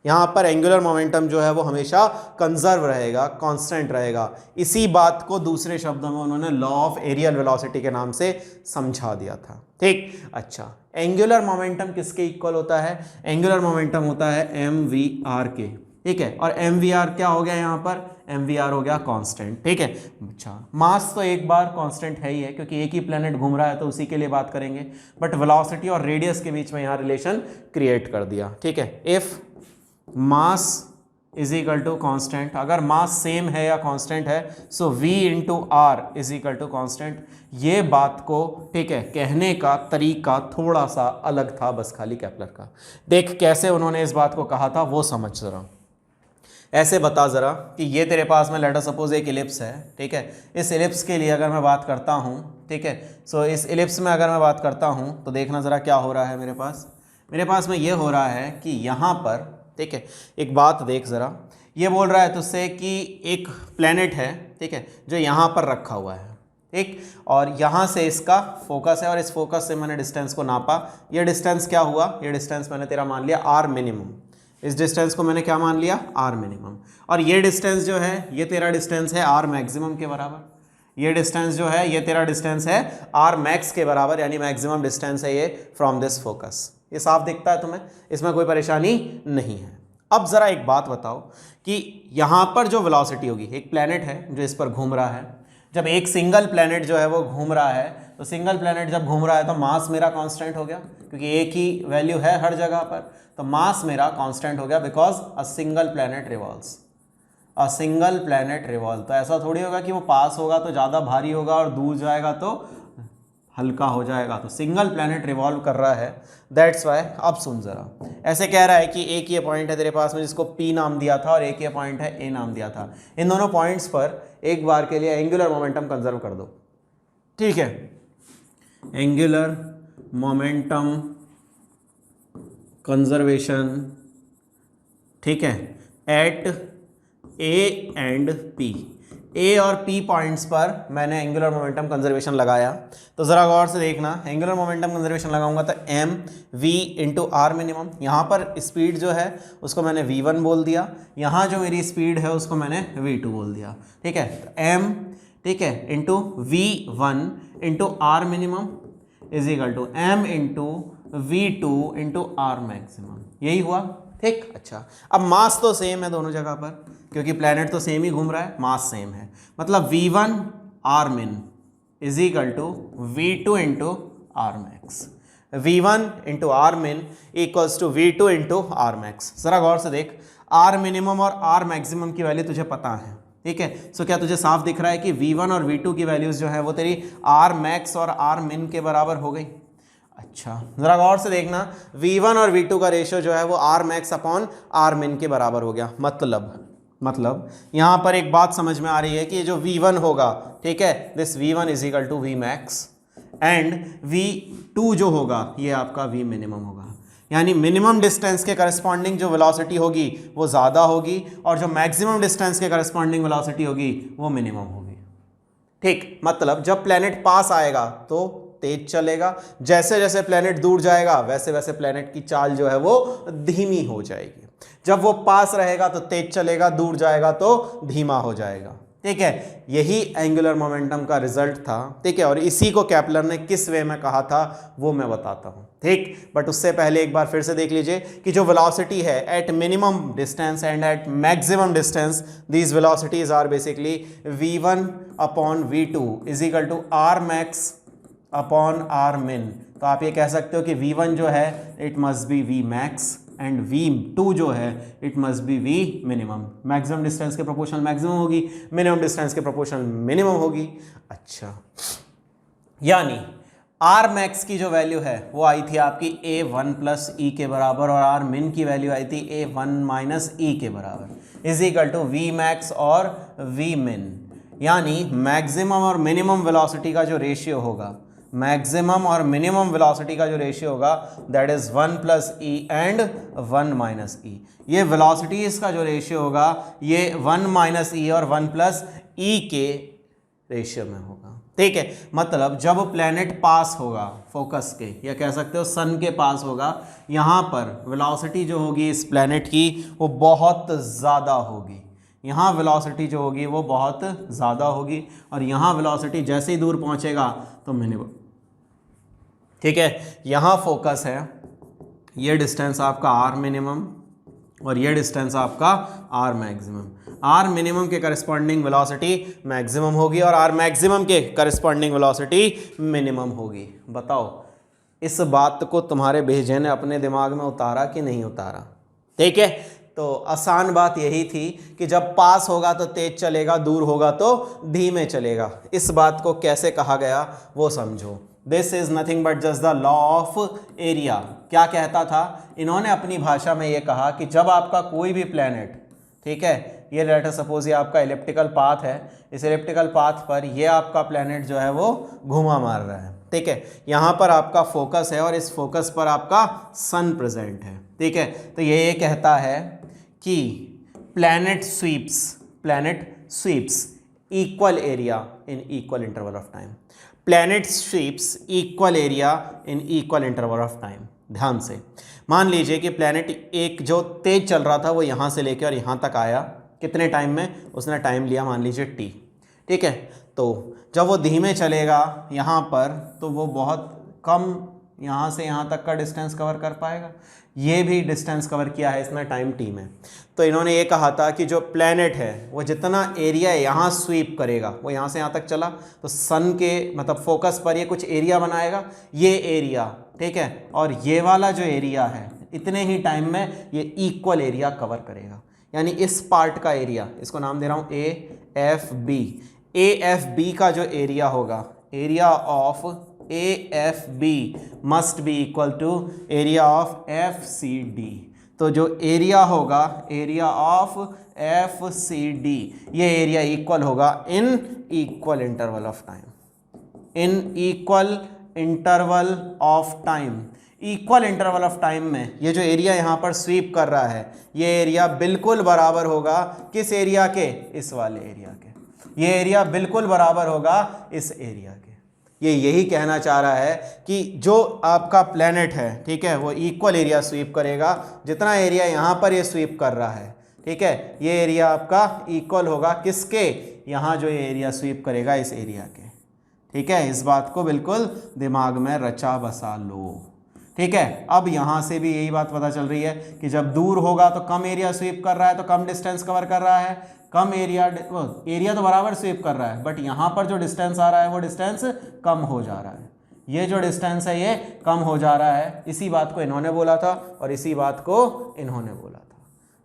यहाँ पर एंगुलर मोमेंटम जो है वो हमेशा कंजर्व रहेगा, कांस्टेंट रहेगा। इसी बात को दूसरे शब्दों में उन्होंने लॉ ऑफ एरियल वेलोसिटी के नाम से समझा दिया था, ठीक। अच्छा, एंगुलर मोमेंटम किसके इक्वल होता है, एंगुलर मोमेंटम होता है mvr के, ठीक है, और mvr क्या हो गया यहाँ पर, mvr हो गया कांस्टेंट, ठीक है। अच्छा, मास तो एक बार कांस्टेंट है ही है क्योंकि एक ही प्लेनेट घूम रहा है तो उसी के लिए बात करेंगे, बट वेलोसिटी और रेडियस के बीच में यहाँ रिलेशन क्रिएट कर दिया, ठीक है। If mass is equal to constant, अगर मास सेम है या कांस्टेंट है, so v into R is equal to constant. ये बात को, ठीक है, कहने का तरीका थोड़ा सा अलग था बस खाली केपलर का। देख कैसे उन्होंने इस बात को कहा था वो समझ जरा। ऐसे बता ज़रा कि ये तेरे पास में लेट अस सपोज एक इलिप्स है, ठीक है। इस इलिप्स के लिए अगर मैं बात करता हूँ, ठीक है, सो इस इलिप्स में अगर मैं बात करता हूँ तो देखना ज़रा क्या हो रहा है मेरे पास में ये हो रहा है कि यहाँ पर, ठीक है, एक बात देख ज़रा, ये बोल रहा है तुझसे कि एक प्लेनेट है, ठीक है, जो यहाँ पर रखा हुआ है, ठीक, और यहाँ से इसका फोकस है और इस फोकस से मैंने डिस्टेंस को नापा। ये डिस्टेंस क्या हुआ, ये डिस्टेंस मैंने तेरा मान लिया आर मिनिमम। इस डिस्टेंस को मैंने क्या मान लिया, आर मिनिमम। और ये डिस्टेंस जो है ये तेरा डिस्टेंस है आर मैक्सिमम के बराबर। ये डिस्टेंस जो है ये तेरा डिस्टेंस है आर मैक्स के बराबर, यानी मैक्सिमम डिस्टेंस है ये फ्रॉम दिस फोकस। ये साफ दिखता है तुम्हें, इसमें कोई परेशानी नहीं है। अब ज़रा एक बात बताओ कि यहाँ पर जो वेलोसिटी होगी, एक प्लैनेट है जो इस पर घूम रहा है, जब एक सिंगल प्लैनेट जो है वो घूम रहा है, तो सिंगल प्लैनेट जब घूम रहा है तो मास मेरा कांस्टेंट हो गया क्योंकि एक ही वैल्यू है हर जगह पर, तो मास मेरा कांस्टेंट हो गया because a single planet revolves, a single planet revolve. तो ऐसा थोड़ी होगा कि वो पास होगा तो ज़्यादा भारी होगा और दूर जाएगा तो हल्का हो जाएगा, तो सिंगल प्लैनेट रिवॉल्व कर रहा है, दैट्स वाई। अब सुन जरा, ऐसे कह रहा है कि एक ये पॉइंट है तेरे पास में जिसको P नाम दिया था और एक ये पॉइंट है A नाम दिया था। इन दोनों पॉइंट्स पर एक बार के लिए एंगुलर मोमेंटम कंजर्व कर दो, ठीक है, एंगुलर मोमेंटम कंजर्वेशन, ठीक है, at A and P। A और P पॉइंट्स पर मैंने एंगुलर मोमेंटम कंजर्वेशन लगाया, तो ज़रा गौर से देखना, एंगुलर मोमेंटम कंजर्वेशन लगाऊंगा तो m v into R minimum. यहाँ पर स्पीड जो है उसको मैंने v1 बोल दिया, यहाँ जो मेरी स्पीड है उसको मैंने v2 बोल दिया, ठीक है। तो m, ठीक है, into v1 into R minimum is equal to m into v2 into R maximum, यही हुआ, ठीक। अच्छा, अब मास तो सेम है दोनों जगह पर क्योंकि प्लैनेट तो सेम ही घूम रहा है, मास सेम है, मतलब v1 R min is equal to v2 into R max. v1 into R min equals to v2 into R max. जरा गौर से देख, आर मिनिमम और आर मैक्सिमम की वैल्यू तुझे पता है, ठीक है। सो क्या तुझे साफ दिख रहा है कि v1 और v2 की वैल्यूज जो है वो तेरी आर मैक्स और आर मिन के बराबर हो गई। अच्छा, ज़रा गौर से देखना, v1 और v2 का रेशियो जो है वो आर मैक्स अपॉन आर मिन के बराबर हो गया। मतलब यहाँ पर एक बात समझ में आ रही है कि ये जो v1 होगा, ठीक है, this v1 is equal to v max and v2 जो होगा ये आपका v मिनिमम होगा, यानी मिनिमम डिस्टेंस के करस्पॉन्डिंग जो वेलोसिटी होगी वो ज़्यादा होगी और जो मैक्सिमम डिस्टेंस के करस्पॉन्डिंग वेलोसिटी होगी वो मिनिमम होगी, ठीक। मतलब जब प्लैनेट पास आएगा तो तेज चलेगा, जैसे जैसे प्लैनेट दूर जाएगा वैसे वैसे प्लैनेट की चाल जो है वो धीमी हो जाएगी। जब वो पास रहेगा तो तेज चलेगा, दूर जाएगा तो धीमा हो जाएगा, ठीक है। यही एंगुलर मोमेंटम का रिजल्ट था, ठीक है, और इसी को केपलर ने किस वे में कहा था वो मैं बताता हूँ, ठीक। बट उससे पहले एक बार फिर से देख लीजिए कि जो वेलोसिटी है at minimum distance and at maximum distance, these velocities are basically v1 upon v2 is equal to R max upon R min. तो आप ये कह सकते हो कि v1 जो है it must B v max and v2 जो है it must B v minimum. Maximum distance के प्रोपोर्शनल मैक्सिमम होगी, मिनिमम डिस्टेंस के प्रोपोर्शनल मिनिमम होगी। अच्छा, यानी आर मैक्स की जो वैल्यू है वो आई थी आपकी a1 प्लस ई के बराबर और आर मिन की वैल्यू आई थी a1 माइनस ई के बराबर is equal to v max और v मिन। यानी मैक्सिमम और मिनिमम वेलोसिटी का जो रेशियो होगा, मैक्सिमम और मिनिमम वेलोसिटी का जो रेशियो होगा that is 1 plus E and 1 minus E. ये वेलोसिटीज का जो रेशियो होगा ये 1 माइनस ई और 1 प्लस ई के रेशियो में होगा, ठीक है। मतलब जब प्लैनेट पास होगा फोकस के, या कह सकते हो सन के पास होगा, यहाँ पर वेलोसिटी जो होगी इस प्लैनेट की वो बहुत ज़्यादा होगी, यहाँ वेलोसिटी जो होगी वो बहुत ज़्यादा होगी और यहाँ वेलोसिटी जैसे ही दूर पहुँचेगा तो मिनिमम, ठीक है। यहाँ फोकस है, ये डिस्टेंस आपका आर मिनिमम, और ये डिस्टेंस आपका आर मैक्सिमम। आर मिनिमम के करस्पॉन्डिंग वेलोसिटी मैक्सिमम होगी और आर मैक्सिमम के करस्पॉन्डिंग वेलोसिटी मिनिमम होगी। बताओ इस बात को तुम्हारे भेजे ने अपने दिमाग में उतारा कि नहीं उतारा? ठीक है, तो आसान बात यही थी कि जब पास होगा तो तेज चलेगा, दूर होगा तो धीमे चलेगा। इस बात को कैसे कहा गया वो समझो। This is nothing but just the law of area. क्या कहता था? इन्होंने अपनी भाषा में ये कहा कि जब आपका कोई भी प्लेनेट, ठीक है, ये लेट अस सपोज ये आपका इलिप्टिकल पाथ है, इस इलिप्टिकल पाथ पर ये आपका प्लेनेट जो है वो घुमा मार रहा है, ठीक है, यहाँ पर आपका फोकस है और इस फोकस पर आपका सन प्रेजेंट है, ठीक है। तो ये कहता है कि planet sweeps equal area in equal interval of time. Planet sweeps equal area in equal interval of time. ध्यान से मान लीजिए कि प्लैनेट एक जो तेज चल रहा था वो यहाँ से लेकर और यहाँ तक आया, कितने टाइम में? उसने टाइम लिया मान लीजिए t, ठीक है। तो जब वो धीमे चलेगा यहाँ पर तो वो बहुत कम यहाँ से यहाँ तक का डिस्टेंस कवर कर पाएगा। ये भी डिस्टेंस कवर किया है इसने टाइम t में। तो इन्होंने ये कहा था कि जो प्लैनेट है वो जितना एरिया यहाँ स्वीप करेगा, वो यहाँ से यहाँ तक चला तो सन के मतलब फोकस पर ये कुछ एरिया बनाएगा, ये एरिया, ठीक है, और ये वाला जो एरिया है इतने ही टाइम में ये इक्वल एरिया कवर करेगा। यानी इस पार्ट का एरिया, इसको नाम दे रहा हूँ AFB। AFB का जो एरिया होगा, area of AFB must be equal to area of FCD। तो जो एरिया होगा, एरिया ऑफ FCD, ये एरिया इक्वल होगा in equal interval of time. In equal interval of time, equal interval of time में ये जो area यहाँ पर स्वीप कर रहा है, ये एरिया बिल्कुल बराबर होगा किस एरिया के? इस वाले एरिया के। ये एरिया बिल्कुल बराबर होगा इस एरिया के। ये यही कहना चाह रहा है कि जो आपका प्लेनेट है, ठीक है, वो इक्वल एरिया स्वीप करेगा जितना एरिया यहाँ पर ये स्वीप कर रहा है, ठीक है। ये एरिया आपका इक्वल होगा किसके? यहाँ जो ये एरिया स्वीप करेगा इस एरिया के, ठीक है। इस बात को बिल्कुल दिमाग में रचा बसा लो, ठीक है। अब यहाँ से भी यही बात पता चल रही है कि जब दूर होगा तो कम एरिया स्वीप कर रहा है, तो कम डिस्टेंस कवर कर रहा है। कम एरिया तो बराबर स्वीप कर रहा है, बट यहाँ पर जो डिस्टेंस आ रहा है वो डिस्टेंस कम हो जा रहा है। ये जो डिस्टेंस है ये कम हो जा रहा है। इसी बात को इन्होंने बोला था और इसी बात को इन्होंने बोला था।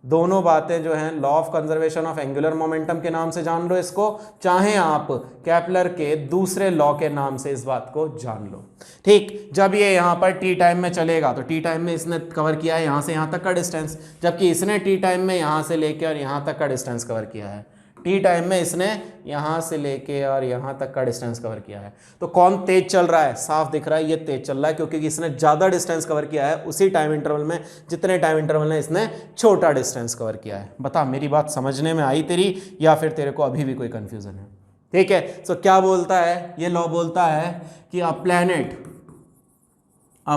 दोनों बातें जो हैं law of conservation of angular momentum के नाम से जान लो इसको, चाहे आप केपलर के दूसरे लॉ के नाम से इस बात को जान लो, ठीक। जब ये यहाँ पर टी टाइम में चलेगा तो टी टाइम में इसने कवर किया है यहाँ से यहाँ तक का डिस्टेंस, जबकि इसने टी टाइम में यहाँ से लेके और यहाँ तक का डिस्टेंस कवर किया है। टी टाइम में इसने यहाँ से लेके और यहाँ तक का डिस्टेंस कवर किया है। तो कौन तेज चल रहा है? साफ दिख रहा है ये तेज चल रहा है, क्योंकि इसने ज़्यादा डिस्टेंस कवर किया है उसी टाइम इंटरवल में जितने टाइम इंटरवल में इसने छोटा डिस्टेंस कवर किया है। बता मेरी बात समझने में आई तेरी, या फिर तेरे को अभी भी कोई कन्फ्यूज़न है? ठीक है। तो क्या बोलता है ये लॉ? बोलता है कि a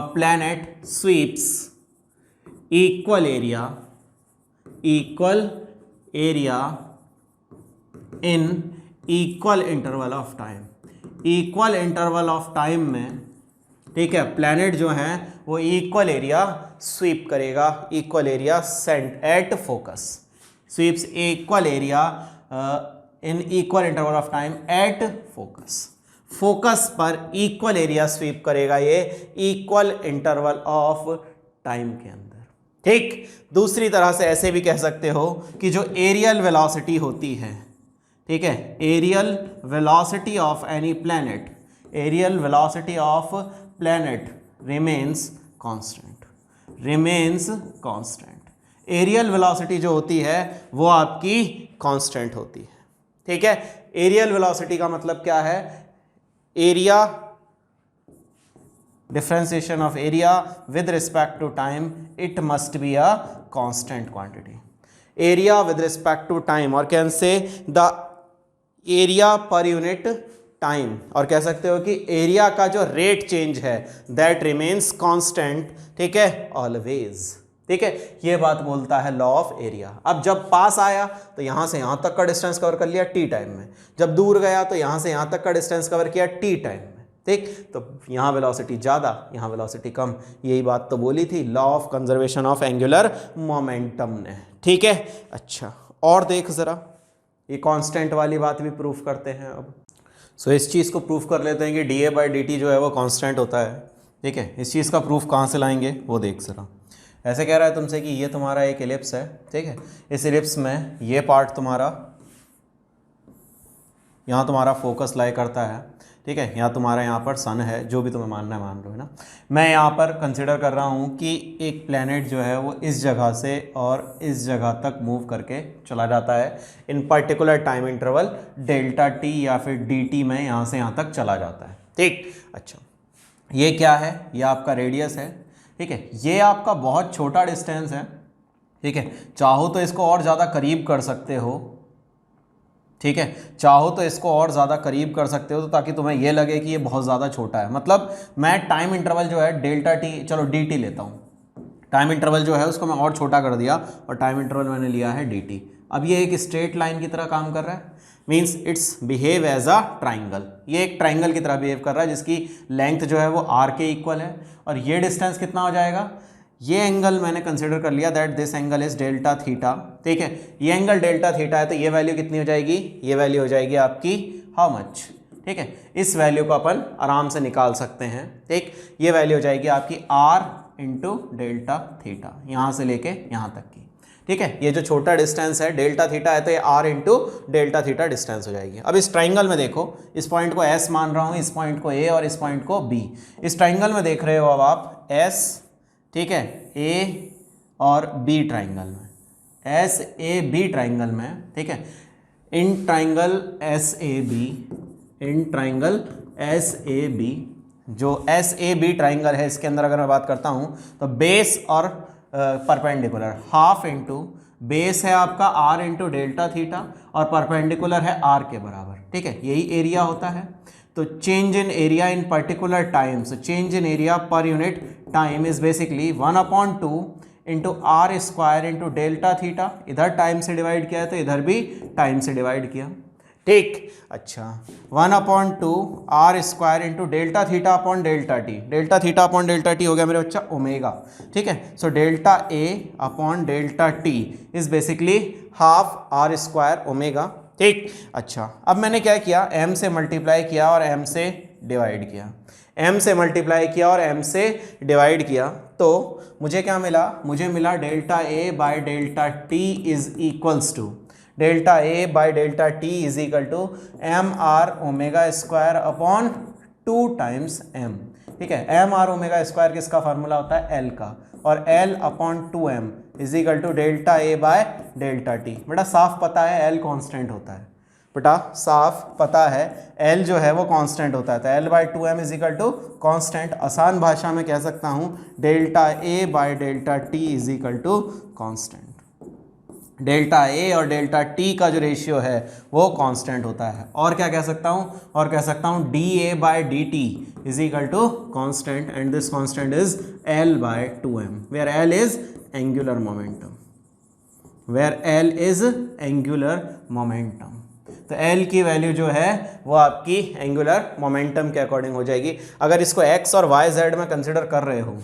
planet sweeps equal area in equal interval of time. Equal interval of time में, ठीक है, प्लैनेट जो है वो इक्वल एरिया स्वीप करेगा, equal area sent at focus, sweeps equal area in equal interval of time at focus. Focus पर equal area sweep करेगा ये इक्वल इंटरवल ऑफ टाइम के अंदर, ठीक। दूसरी तरह से ऐसे भी कह सकते हो कि जो एरियल वेलोसिटी होती है, ठीक है, areal velocity of any planet, areal velocity of planet remains constant. Areal velocity जो होती है वो आपकी कांस्टेंट होती है, ठीक है। एरियल वेलोसिटी का मतलब क्या है? Area, differentiation of area with respect to time, it must be a constant quantity. Area with respect to time, और can say the area per unit time, और कह सकते हो कि एरिया का जो रेट चेंज है दैट रिमेन्स कांस्टेंट, ठीक है, ऑलवेज, ठीक है। ये बात बोलता है लॉ ऑफ एरिया। अब जब पास आया तो यहाँ से यहाँ तक का डिस्टेंस कवर कर लिया टी टाइम में, जब दूर गया तो यहाँ से यहाँ तक का डिस्टेंस कवर किया टी टाइम में, ठीक। तो यहाँ वेलोसिटी ज़्यादा, यहाँ वेलोसिटी कम, यही बात तो बोली थी law of conservation of angular momentum ने। ठीक है, अच्छा और देख ज़रा, ये कांस्टेंट वाली बात भी प्रूफ करते हैं अब। सो इस चीज़ को प्रूफ कर लेते हैं कि D A by D T जो है वो कांस्टेंट होता है। ठीक है, इस चीज़ का प्रूफ कहाँ से लाएंगे वो देख ज़रा। ऐसे कह रहा है तुमसे कि ये तुम्हारा एक एलिप्स है, ठीक है, इस एलिप्स में ये पार्ट तुम्हारा, यहाँ तुम्हारा फोकस लाई करता है, ठीक है, यहाँ तुम्हारा यहाँ पर सन है, जो भी तुम्हें मानना है मान लो, है ना। मैं यहाँ पर कंसिडर कर रहा हूँ कि एक प्लैनेट जो है वो इस जगह से और इस जगह तक मूव करके चला जाता है इन particular time interval delta T या फिर डी टी में यहाँ से यहाँ तक चला जाता है। ठीक, अच्छा ये क्या है, ये आपका रेडियस है। ठीक है, ये आपका बहुत छोटा डिस्टेंस है। ठीक है, चाहो तो इसको और ज़्यादा करीब कर सकते हो। ठीक है, चाहो तो इसको और ज़्यादा करीब कर सकते हो, तो ताकि तुम्हें ये लगे कि ये बहुत ज़्यादा छोटा है। मतलब मैं टाइम इंटरवल जो है डेल्टा टी, चलो डी टी लेता हूँ, टाइम इंटरवल जो है उसको मैं और छोटा कर दिया और टाइम इंटरवल मैंने लिया है डी टी। अब ये एक स्ट्रेट लाइन की तरह काम कर रहा है, means it's behave as a triangle. ये एक ट्राइंगल की तरह बिहेव कर रहा है जिसकी लेंथ जो है वो आर के इक्वल है, और ये डिस्टेंस कितना हो जाएगा, ये एंगल मैंने कंसिडर कर लिया that this angle is delta theta. ठीक है, ये एंगल डेल्टा थीटा है, तो ये वैल्यू कितनी हो जाएगी, ये वैल्यू हो जाएगी आपकी हाउ मच। ठीक है, इस वैल्यू को अपन आराम से निकाल सकते हैं। ठीक, ये वैल्यू हो जाएगी आपकी आर इंटू डेल्टा थीटा, यहाँ से लेके यहाँ तक की। ठीक है, ये जो छोटा डिस्टेंस है डेल्टा थीटा है, तो ये R into delta theta distance हो जाएगी। अब इस ट्राइंगल में देखो, इस पॉइंट को एस मान रहा हूँ, इस पॉइंट को ए और इस पॉइंट को बी। इस ट्राइंगल में देख रहे हो अब आप एस, ठीक है, ए और बी ट्राइंगल में, एस ए बी ट्राइंगल में। ठीक है, in triangle S A B, in triangle S A B, जो एस ए बी ट्राइंगल है इसके अंदर अगर मैं बात करता हूँ तो बेस और परपेंडिकुलर हाफ इंटू बेस है आपका आर इंटू डेल्टा थीटा और परपेंडिकुलर है आर के बराबर। ठीक है, यही एरिया होता है। तो change in area in particular time, so change in area per unit time is basically 1/2 into R square into delta theta. इधर टाइम से डिवाइड किया है तो इधर भी टाइम से डिवाइड किया। ठीक, अच्छा 1/2 R square into delta theta upon delta T. Delta theta upon delta T हो गया मेरे बच्चा ओमेगा। ठीक है, so delta A upon delta T is basically half R square omega. ठीक, अच्छा अब मैंने क्या किया, m से मल्टीप्लाई किया और m से डिवाइड किया, m से मल्टीप्लाई किया और m से डिवाइड किया, तो मुझे क्या मिला, मुझे मिला delta A by delta T is equals to delta A by delta T is equal to M R omega square upon 2 times M. ठीक है, एम आर ओमेगा स्क्वायर किसका फार्मूला होता है, एल का, और L upon 2m is equal to delta A by delta T. बेटा साफ पता है एल कांस्टेंट होता है, बेटा साफ पता है एल जो है वो कांस्टेंट होता है, तो L by 2m is equal to constant. आसान भाषा में कह सकता हूँ delta A by delta T is equal to constant. Delta A और डेल्टा टी का जो रेशियो है वो कांस्टेंट होता है। और क्या कह सकता हूँ, और कह सकता हूँ D A by D T is equal to constant and this constant is L by 2m where L is angular momentum, where L is angular momentum. तो एल की वैल्यू जो है वो आपकी एंगुलर मोमेंटम के अकॉर्डिंग हो जाएगी। अगर इसको एक्स और वाई जेड में कंसिडर कर रहे हो,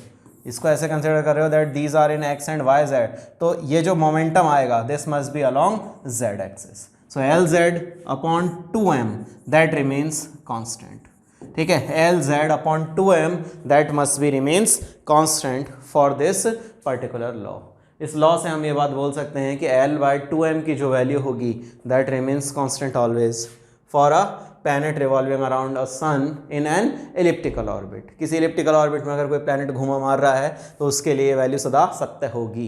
इसको ऐसे कंसिडर कर रहे हो that these are in X and Y Z, तो ये जो मोमेंटम आएगा this must be along Z axis. So L Z upon 2m that remains constant. ठीक है, L Z upon 2m that must be remains constant for this particular law. इस law से हम ये बात बोल सकते हैं कि एल बाई 2m की जो वैल्यू होगी that remains constant always for a planet revolving around a sun in an elliptical orbit। किसी elliptical orbit में अगर कोई planet घूमा मार रहा है तो उसके लिए वैल्यू सदा सत्य होगी।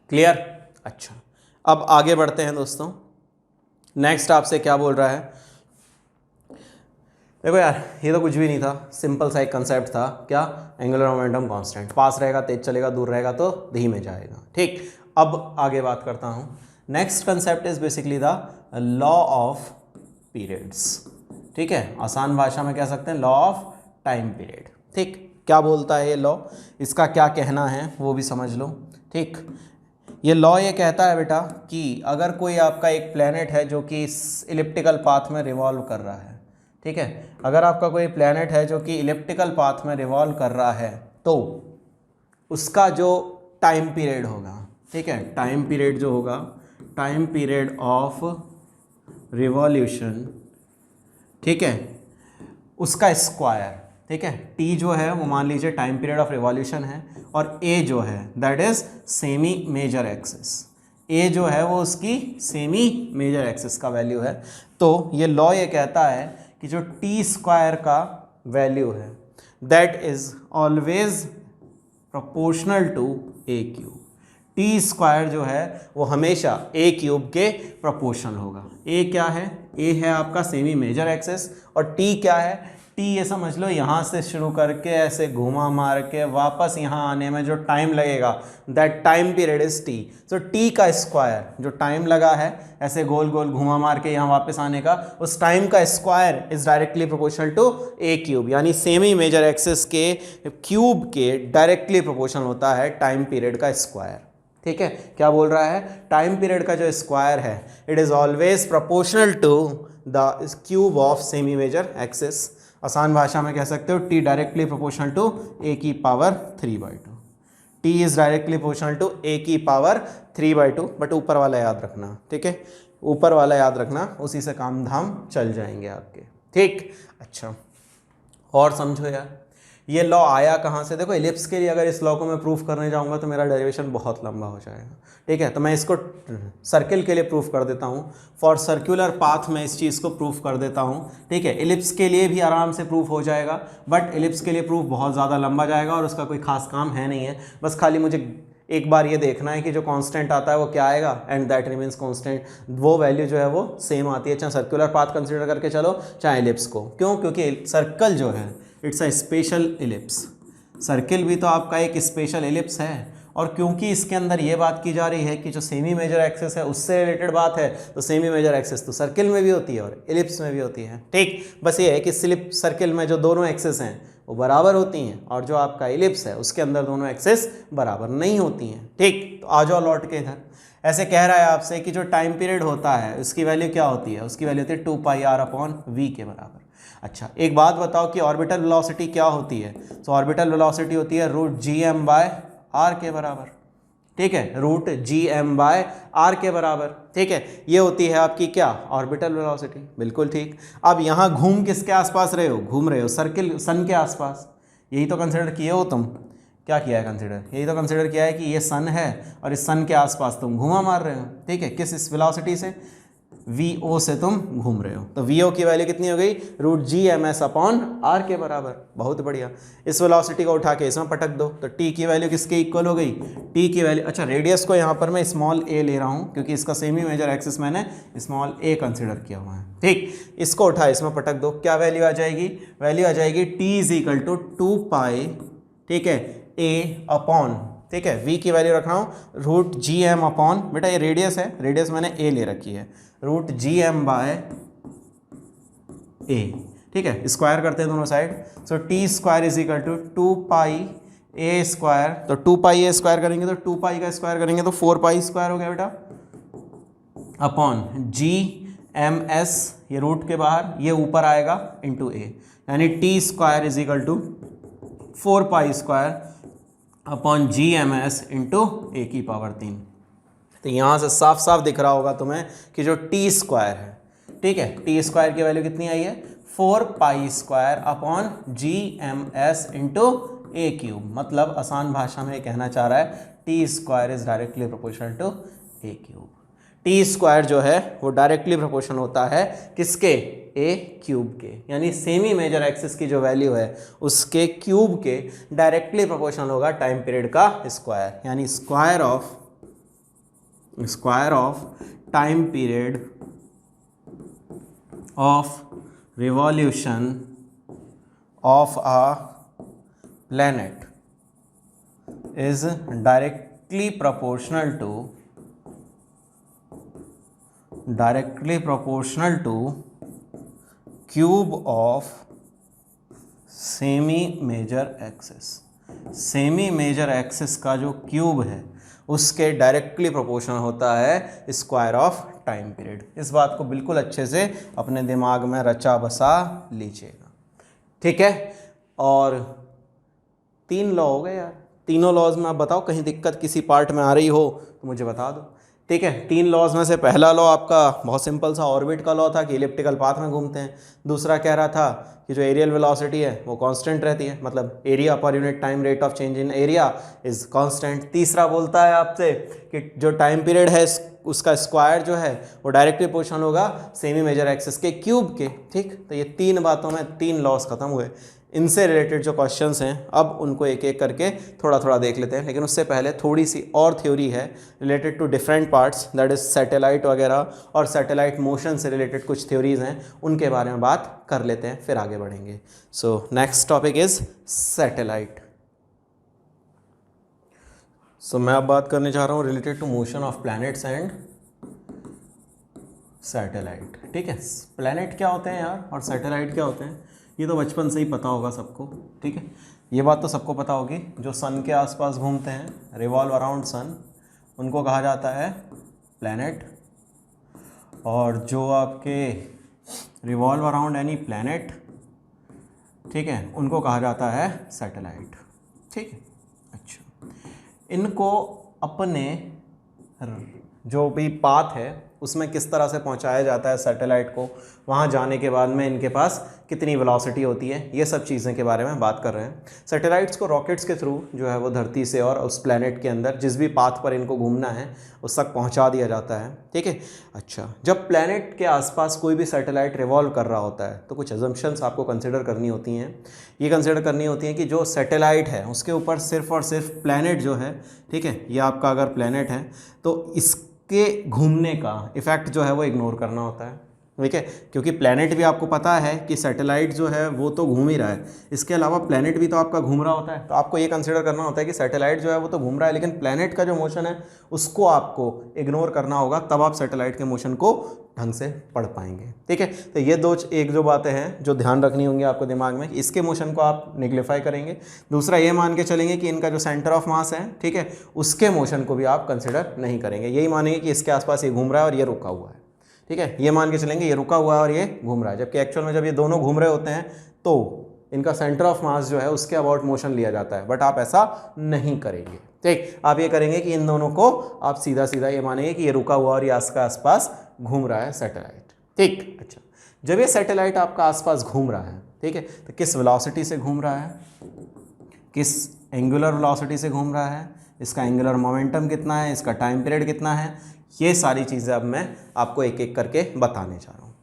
क्लियर? अच्छा अब आगे बढ़ते हैं दोस्तों। नेक्स्ट आपसे क्या बोल रहा है, देखो यार ये तो कुछ भी नहीं था, सिंपल सा एक कंसेप्ट था, क्या, एंगुलर मोमेंटम कांस्टेंट, पास रहेगा तेज चलेगा, दूर रहेगा तो धीमे जाएगा। ठीक, अब आगे बात करता हूँ। Next concept is basically the law of periods. ठीक है, आसान भाषा में कह सकते हैं लॉ ऑफ टाइम पीरियड। ठीक, क्या बोलता है ये लॉ, इसका क्या कहना है वो भी समझ लो। ठीक, ये लॉ ये कहता है बेटा कि अगर कोई आपका एक प्लेनेट है जो कि इस इलिप्टिकल पाथ में रिवॉल्व कर रहा है, ठीक है। अगर आपका कोई प्लैनेट है जो कि इलिप्टिकल पाथ में रिवॉल्व कर रहा है तो उसका जो टाइम पीरियड होगा, ठीक है, टाइम पीरियड जो होगा, टाइम पीरियड ऑफ रिवॉल्यूशन, ठीक है, उसका स्क्वायर, ठीक है, टी जो है वो मान लीजिए टाइम पीरियड ऑफ रिवॉल्यूशन है, और ए जो है that is semi major axis, A जो है वो उसकी सेमी मेजर एक्सिस का वैल्यू है। तो ये लॉ ये कहता है कि जो टी स्क्वायर का वैल्यू है that is always proportional to A cube, T square जो है वो हमेशा ए क्यूब के प्रोपोर्शनल होगा। ए क्या है, ए है आपका सेमी मेजर एक्सिस, और टी क्या है, टी ये समझ लो यहाँ से शुरू करके ऐसे घुमा मार के वापस यहाँ आने में जो टाइम लगेगा that time period is T. So T का स्क्वायर जो टाइम लगा है ऐसे गोल गोल घुमा मार के यहाँ वापस आने का, उस टाइम का square is directly proportional to A cube, यानी सेमी मेजर एक्सिस के क्यूब के डायरेक्टली प्रोपोर्शनल होता है टाइम पीरियड का स्क्वायर। ठीक है, क्या बोल रहा है, टाइम पीरियड का जो स्क्वायर है it is always proportional to the cube of semi major axis. आसान भाषा में कह सकते हो T directly proportional to A की power 3/2, T is directly proportional to A की पावर 3/2, बट ऊपर वाला याद रखना, ठीक है, ऊपर वाला याद रखना, उसी से काम धाम चल जाएंगे आपके। ठीक, अच्छा और समझो यार, ये लॉ आया कहाँ से। देखो इलिप्स के लिए अगर इस लॉ को मैं प्रूफ करने जाऊँगा तो मेरा डेरिवेशन बहुत लंबा हो जाएगा, ठीक है, तो मैं इसको सर्किल के लिए प्रूफ कर देता हूँ, फॉर सर्कुलर पाथ में इस चीज़ को प्रूफ कर देता हूँ, ठीक है। इलिप्स के लिए भी आराम से प्रूफ हो जाएगा, बट इलिप्स के लिए प्रूफ बहुत ज़्यादा लंबा जाएगा और उसका कोई खास काम है नहीं है, बस खाली मुझे एक बार ये देखना है कि जो कांस्टेंट आता है वो क्या आएगा, एंड दैट रिमेंस कांस्टेंट, वो वैल्यू जो है वो सेम आती है, चाहे सर्कुलर पाथ कंसीडर करके चलो चाहे इलिप्स को। क्यों, क्योंकि सर्कल जो है it's a special ellipse, circle भी तो आपका एक स्पेशल इलिप्स है, और क्योंकि इसके अंदर ये बात की जा रही है कि जो सेमी मेजर एक्सिस है उससे रिलेटेड बात है, तो सेमी मेजर एक्सिस तो सर्किल में भी होती है और इलिप्स में भी होती है। ठीक, बस ये है कि स्लिप सर्किल में जो दोनों एक्सिस हैं वो बराबर होती हैं, और जो आपका इलिप्स है उसके अंदर दोनों एक्सिस बराबर नहीं होती हैं। ठीक, तो आ जाओ लौट के इधर, ऐसे कह रहा है आपसे कि जो टाइम पीरियड होता है उसकी वैल्यू क्या होती है, उसकी वैल्यू होती है 2πr/v के बराबर। अच्छा, एक बात बताओ कि ऑर्बिटल वेलोसिटी क्या होती है, तो ऑर्बिटल वेलोसिटी होती है √gm/r के बराबर, ठीक है, √gm/r के बराबर, ठीक है, ये होती है आपकी क्या, ऑर्बिटल वेलोसिटी, बिल्कुल ठीक। अब यहाँ घूम किसके आसपास रहे हो, घूम रहे हो सर्किल सन के आसपास, यही तो कंसिडर किए हो तुम, क्या किया है कंसिडर, यही तो कंसिडर किया है कि ये सन है और इस सन के आसपास तुम घुमा मार रहे हो, ठीक है, किस इस वेलोसिटी से, VO से तुम घूम रहे हो, तो VO की वैल्यू कितनी हो गई, √gms/r के बराबर। बहुत बढ़िया, इस वेलोसिटी को उठा के इसमें पटक दो तो T की वैल्यू किसके इक्वल हो गई, T की वैल्यू, अच्छा रेडियस को यहाँ पर मैं स्मॉल a ले रहा हूँ क्योंकि इसका सेमी मेजर एक्सिस मैंने स्मॉल a कंसिडर किया हुआ है। ठीक, इसको उठा इसमें पटक दो, क्या वैल्यू आ जाएगी, वैल्यू आ जाएगी T = 2π, ठीक है, a/, ठीक है, v की वैल्यू रख रहा हूँ √gm/, बेटा ये रेडियस है, रेडियस मैंने a ले रखी है, √gm/a, ठीक है, स्क्वायर करते हैं दोनों साइड, सो T² = 2πa², तो 2πa² करेंगे तो 2π का स्क्वायर करेंगे तो 4π² हो गया बेटा, अपॉन gms, ये रूट के बाहर, ये ऊपर आएगा इंटू a, यानी T² = 4π² upon gms into a की पावर 3। तो यहाँ से साफ साफ दिख रहा होगा तुम्हें कि जो T² है, ठीक है, T² की वैल्यू कितनी आई है, 4π² अपॉन gms इंटू a³, मतलब आसान भाषा में कहना चाह रहा है T² is directly proportional to a³। T² जो है वो डायरेक्टली प्रोपोर्शनल होता है किसके, a³ के, यानी सेमी मेजर एक्सिस की जो वैल्यू है उसके क्यूब के डायरेक्टली प्रोपोर्शनल होगा टाइम पीरियड का स्क्वायर, यानी square of time period of revolution of a planet is directly proportional to cube of semi major axis. Semi major axis का जो क्यूब है उसके डायरेक्टली प्रोपोर्शनल होता है स्क्वायर ऑफ टाइम पीरियड। इस बात को बिल्कुल अच्छे से अपने दिमाग में रचा बसा लीजिएगा, ठीक है। और 3 लॉ हो गए यार, तीनों लॉज में आप बताओ कहीं दिक्कत किसी पार्ट में आ रही हो तो मुझे बता दो, ठीक है। 3 लॉज में से पहला लॉ आपका बहुत सिंपल सा ऑर्बिट का लॉ था कि इलिप्टिकल पाथ में घूमते हैं। दूसरा कह रहा था कि जो एरियल वेलोसिटी है वो कांस्टेंट रहती है, मतलब area per unit time rate of change in area is constant. तीसरा बोलता है आपसे कि जो टाइम पीरियड है उसका स्क्वायर जो है वो डायरेक्टली प्रोपोर्शनल होगा सेमी मेजर एक्सिस के क्यूब के, ठीक। तो ये 3 बातों में 3 लॉस खत्म हुए। इनसे रिलेटेड जो क्वेश्चंस हैं अब उनको एक एक करके थोड़ा थोड़ा देख लेते हैं, लेकिन उससे पहले थोड़ी सी और थ्योरी है related to different parts, that is satellite वगैरह और सैटेलाइट मोशन से रिलेटेड कुछ थ्योरीज हैं, उनके बारे में बात कर लेते हैं, फिर आगे बढ़ेंगे। So next topic is satellite. So मैं अब बात करने जा रहा हूँ related to motion of planets and satellite, ठीक है। प्लैनेट क्या होते हैं यार और सैटेलाइट क्या होते हैं ये तो बचपन से ही पता होगा सबको, ठीक है। ये बात तो सबको पता होगी, जो सन के आसपास घूमते हैं, रिवॉल्व अराउंड सन, उनको कहा जाता है प्लैनेट। और जो आपके रिवॉल्व अराउंड एनी प्लैनेट, ठीक है, उनको कहा जाता है सैटेलाइट, ठीक है। अच्छा, इनको अपने जो भी पाथ है उसमें किस तरह से पहुंचाया जाता है सैटेलाइट को, वहां जाने के बाद में इनके पास कितनी वेलोसिटी होती है, ये सब चीज़ें के बारे में बात कर रहे हैं। सैटेलाइट्स को रॉकेट्स के थ्रू जो है वो धरती से और उस प्लैनेट के अंदर जिस भी पाथ पर इनको घूमना है उस तक पहुंचा दिया जाता है, ठीक है। अच्छा, जब प्लैनेट के आसपास कोई भी सैटेलाइट रिवॉल्व कर रहा होता है तो कुछ अजम्पशंस आपको कंसिडर करनी होती हैं। ये कंसिडर करनी होती हैं कि जो सैटेलाइट है उसके ऊपर सिर्फ और सिर्फ प्लैनेट जो है, ठीक है, ये आपका अगर प्लैनेट है तो इसके घूमने का इफ़ेक्ट जो है वो इग्नोर करना होता है, ठीक है। क्योंकि प्लैनेट भी आपको पता है कि सैटेलाइट जो है वो तो घूम ही रहा है, इसके अलावा प्लैनेट भी तो आपका घूम रहा होता है, तो आपको ये कंसिडर करना होता है कि सैटेलाइट जो है वो तो घूम रहा है लेकिन प्लैनेट का जो मोशन है उसको आपको इग्नोर करना होगा, तब आप सैटेलाइट के मोशन को ढंग से पढ़ पाएंगे, ठीक है। तो ये एक जो बातें हैं जो ध्यान रखनी होंगी आपको दिमाग में, इसके मोशन को आप निग्लिफाई करेंगे। दूसरा ये मान के चलेंगे कि इनका जो सेंटर ऑफ मास है, ठीक है, उसके मोशन को भी आप कंसिडर नहीं करेंगे, यही मानेंगे कि इसके आसपास ये घूम रहा है और ये रुका हुआ है, ठीक है। ये मान के चलेंगे ये रुका हुआ है और ये घूम रहा है, जबकि एक्चुअल में जब ये दोनों घूम रहे होते हैं तो इनका सेंटर ऑफ मास जो है उसके अबाउट मोशन लिया जाता है, बट आप ऐसा नहीं करेंगे, ठीक। आप ये करेंगे कि इन दोनों को आप सीधा सीधा ये मानेंगे कि ये रुका हुआ और ये इसका आसपास घूम रहा है सैटेलाइट, ठीक। अच्छा, जब ये सैटेलाइट आपका आसपास घूम रहा है, ठीक है, तो किस वेलोसिटी से घूम रहा है, किस एंगुलर वेलोसिटी से घूम रहा है, इसका एंगुलर मोमेंटम कितना है, इसका टाइम पीरियड कितना है, ये सारी चीज़ें अब मैं आपको एक एक करके बताने जा रहा हूँ।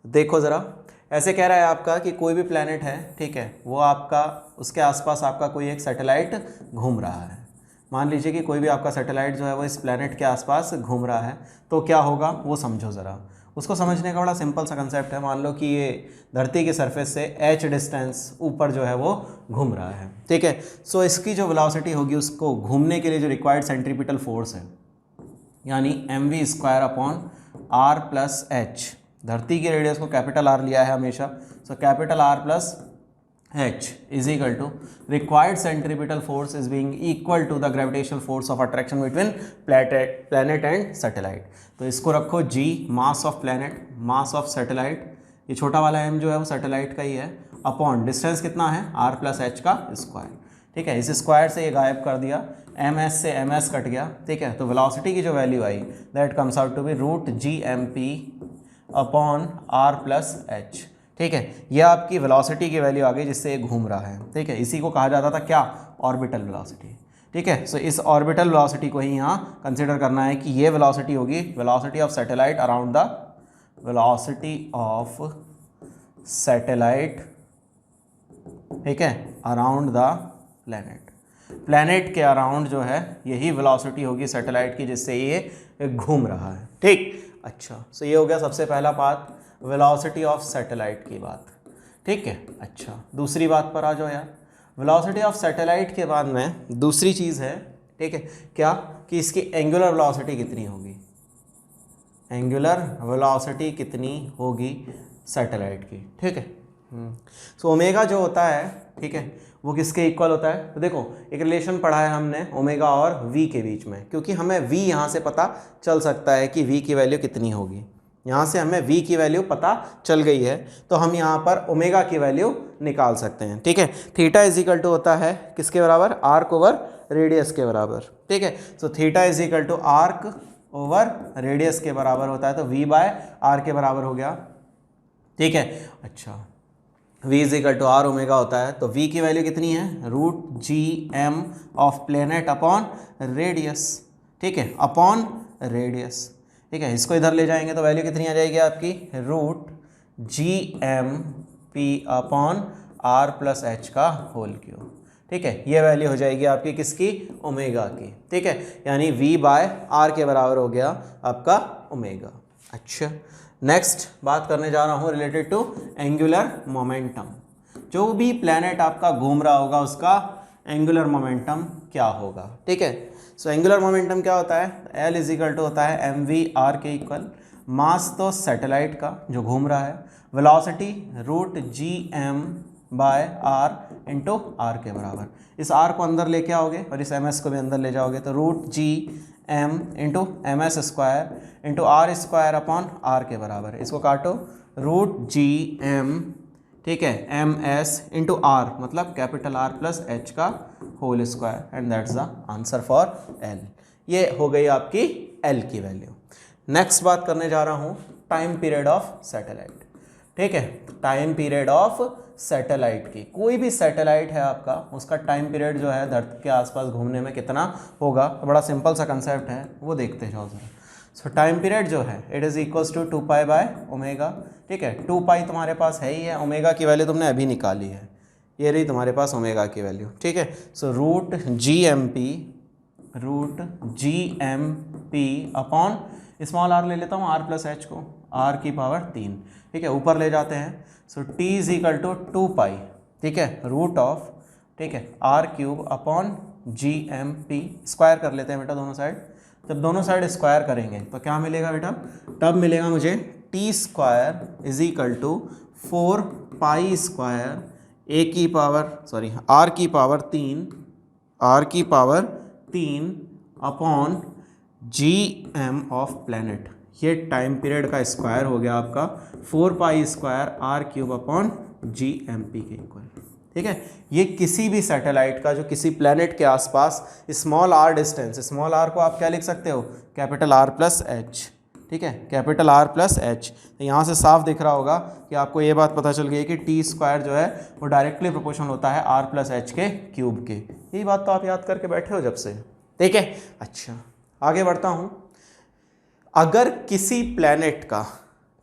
देखो ज़रा, ऐसे कह रहा है आपका कि कोई भी प्लैनेट है, ठीक है, वो आपका उसके आसपास आपका कोई एक सैटेलाइट घूम रहा है। मान लीजिए कि कोई भी आपका सैटेलाइट जो है वो इस प्लैनेट के आसपास घूम रहा है, तो क्या होगा वो समझो ज़रा। उसको समझने का बड़ा सिंपल सा कंसेप्ट है। मान लो कि ये धरती की सरफेस से h डिस्टेंस ऊपर जो है वो घूम रहा है, ठीक है। सो इसकी जो वेलोसिटी होगी उसको घूमने के लिए जो रिक्वायर्ड सेंट्रीपिटल फोर्स है, यानी mv² upon r plus H, धरती की रेडियस को कैपिटल R लिया है हमेशा, so capital R plus h is equal to required centripetal force is being equal to the gravitational force of attraction between planet and satellite. तो इसको रखो g, mass of planet, mass of satellite, ये छोटा वाला m जो है वो satellite का ही है, अपॉन डिस्टेंस कितना है r प्लस एच का स्क्वायर, ठीक है। इस स्क्वायर से ये गायब कर दिया, ms से ms कट गया, ठीक है। तो वेलोसिटी की जो वैल्यू आई that comes out to be √gmp upon r plus H, ठीक है। यह आपकी वेलोसिटी की वैल्यू आ गई जिससे ये घूम रहा है, ठीक है। इसी को कहा जाता था क्या, ऑर्बिटल वेलोसिटी, ठीक है। सो इस ऑर्बिटल वेलोसिटी को ही यहाँ कंसिडर करना है कि ये वेलोसिटी होगी velocity of satellite around the velocity of satellite, ठीक है, अराउंड द प्लैनेट। प्लैनेट के अराउंड जो है यही वेलोसिटी होगी सैटेलाइट की जिससे ये घूम रहा है, ठीक। अच्छा, सो ये हो गया सबसे पहला बात, वेलोसिटी ऑफ सैटेलाइट की बात, ठीक है। अच्छा, दूसरी बात पर आ जाओ यार। वेलोसिटी ऑफ सैटेलाइट के बाद में दूसरी चीज़ है, ठीक है, क्या कि इसकी एंगुलर वेलोसिटी कितनी होगी, एंगुलर वेलोसिटी कितनी होगी सैटेलाइट की, ठीक है। सो ओमेगा जो होता है, ठीक है, वो किसके इक्वल होता है? तो देखो एक रिलेशन पढ़ा है हमने ओमेगा और v के बीच में, क्योंकि हमें v यहाँ से पता चल सकता है कि v की वैल्यू कितनी होगी। यहाँ से हमें v की वैल्यू पता चल गई है तो हम यहाँ पर ओमेगा की वैल्यू निकाल सकते हैं, ठीक है। थीटा इज इक्वल टू होता है किसके बराबर? आर्क ओवर रेडियस के बराबर, ठीक है। So theta is equal to arc over radius के बराबर होता है, तो v बाय आर के बराबर हो गया, ठीक है। अच्छा, v is equal to R omega होता है, तो v की वैल्यू कितनी है? Root G M of planet upon radius, ठीक है, अपॉन रेडियस, ठीक है। इसको इधर ले जाएंगे तो वैल्यू कितनी आ जाएगी आपकी? Root G M P upon R plus H का होल क्यूब, ठीक है। ये वैल्यू हो जाएगी आपकी किसकी? ओमेगा की, ठीक है। यानी v बाय आर के बराबर हो गया आपका ओमेगा। अच्छा, नेक्स्ट बात करने जा रहा हूँ रिलेटेड टू एंगुलर मोमेंटम। जो भी प्लैनेट आपका घूम रहा होगा उसका एंगुलर मोमेंटम क्या होगा, ठीक है। सो एंगुलर मोमेंटम क्या होता है? एल इज इक्वल टू होता है एम वी आर के इक्वल, मास तो सैटेलाइट का जो घूम रहा है, velocity root G M by R into R के बराबर। इस आर को अंदर लेके आओगे और इस एम एस को भी अंदर ले जाओगे तो root G M into M S square into R square upon R के बराबर है। इसको काटो, रूट जी एम, ठीक है, एम एस इंटू आर मतलब कैपिटल आर प्लस एच का whole square, and that's the answer for L. ये हो गई आपकी एल की वैल्यू। नेक्स्ट बात करने जा रहा हूँ टाइम पीरियड ऑफ सैटेलाइट, ठीक है। टाइम पीरियड ऑफ सैटेलाइट की, कोई भी सैटेलाइट है आपका, उसका टाइम पीरियड जो है धरती के आसपास घूमने में कितना होगा, तो बड़ा सिंपल सा कंसेप्ट है, वो देखते जाओ जरा। सो टाइम पीरियड जो है it is equals to 2 by omega, ठीक है। 2 तुम्हारे पास है ही है, ओमेगा की वैल्यू तुमने अभी निकाली है, ये रही तुम्हारे पास ओमेगा की वैल्यू, ठीक है। So root G M P upon small R ले लेता हूँ, आर प्लस एच को, आर की पावर 3, ठीक है, ऊपर ले जाते हैं। So T is equal to 2 pi, ठीक है, रूट ऑफ, ठीक है, R cube upon G M P, square कर लेते हैं बेटा दोनों साइड। जब दोनों साइड स्क्वायर करेंगे तो क्या मिलेगा बेटा? तब मिलेगा मुझे T square is equal to 4 pi square A की पावर, सॉरी आर की पावर 3, आर की power 3 upon G M of planet. ये टाइम पीरियड का स्क्वायर हो गया आपका 4 pi square R cube upon G M P के इक्वल, ठीक है। ये किसी भी सैटेलाइट का जो किसी प्लैनेट के आसपास small R distance, small R को आप क्या लिख सकते हो? कैपिटल आर प्लस एच, ठीक है, कैपिटल आर प्लस एच। तो यहाँ से साफ दिख रहा होगा कि आपको ये बात पता चल गई है कि टी स्क्वायर जो है वो डायरेक्टली प्रोपोर्शनल होता है आर प्लस एच के क्यूब के। यही बात तो आप याद करके बैठे हो जब से, ठीक है। अच्छा, आगे बढ़ता हूँ। अगर किसी प्लैनेट का,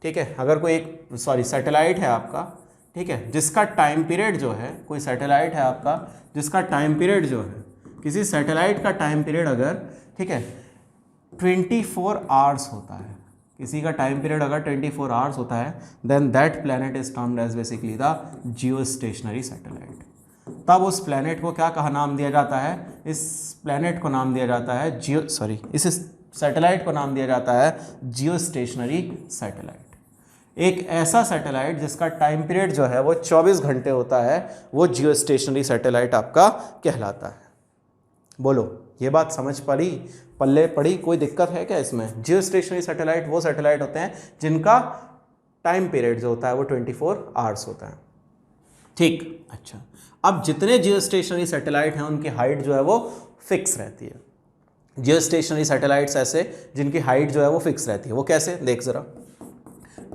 ठीक है, अगर कोई एक सैटेलाइट है आपका, ठीक है, जिसका टाइम पीरियड जो है, कोई सैटेलाइट है आपका जिसका टाइम पीरियड जो है, किसी सैटेलाइट का टाइम पीरियड अगर, ठीक है, 24 आवर्स होता है, किसी का टाइम पीरियड अगर 24 आवर्स होता है, then that planet is termed as basically the geostationary satellite. तब उस प्लैनेट को क्या कहा नाम दिया जाता है? इस प्लैनेट को नाम दिया जाता है इस सैटेलाइट को नाम दिया जाता है जियो स्टेशनरी सैटेलाइट। एक ऐसा सैटेलाइट जिसका टाइम पीरियड जो है वो 24 घंटे होता है, वो जियो स्टेशनरी सैटेलाइट आपका कहलाता है। बोलो, ये बात समझ पड़ी, पल्ले पड़ी, कोई दिक्कत है क्या इसमें? जियो स्टेशनरी सैटेलाइट वो सैटेलाइट होते हैं जिनका टाइम पीरियड जो होता है वो 24 आवर्स होता है, ठीक। अच्छा, अब जितने जियो स्टेशनरी सैटेलाइट हैं उनकी हाइट जो है वो फिक्स रहती है। जियो स्टेशनरी सैटेलाइट्स ऐसे जिनकी हाइट जो है वो फिक्स रहती है, वो कैसे? देख जरा,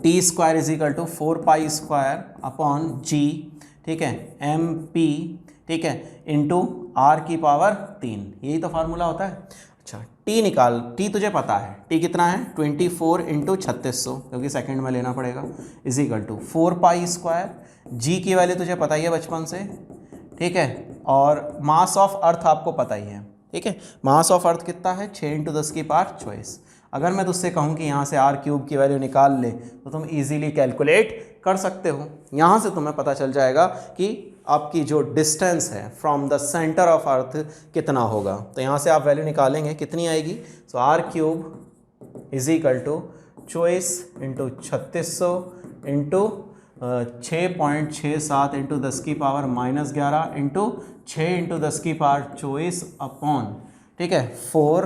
T square is equal to 4 pi square upon G, ठीक है, एम पी, ठीक है, इंटू आर की पावर 3, यही तो फार्मूला होता है। अच्छा, टी निकाल, टी तुझे पता है, टी कितना है? 24 इंटू 3600, क्योंकि सेकंड में लेना पड़ेगा, is equal to 4 pi square, G की वैल्यू तुझे पता ही है बचपन से, ठीक है, और मास ऑफ अर्थ आपको पता ही है, ठीक है। मास ऑफ अर्थ कितना है? 6 इंटू 10 की पावर 24। अगर मैं तुझसे कहूँ कि यहाँ से आर क्यूब की वैल्यू निकाल ले तो तुम इजीली कैलकुलेट कर सकते हो। यहाँ से तुम्हें पता चल जाएगा कि आपकी जो डिस्टेंस है फ्रॉम द सेंटर ऑफ अर्थ कितना होगा। तो यहाँ से आप वैल्यू निकालेंगे, कितनी आएगी? So R cube is equal to 24 into 3600 into 6.67 into 10 की पावर -11 इंटू 6 इंटू 10 की पावर 24 अपॉन, ठीक है, 4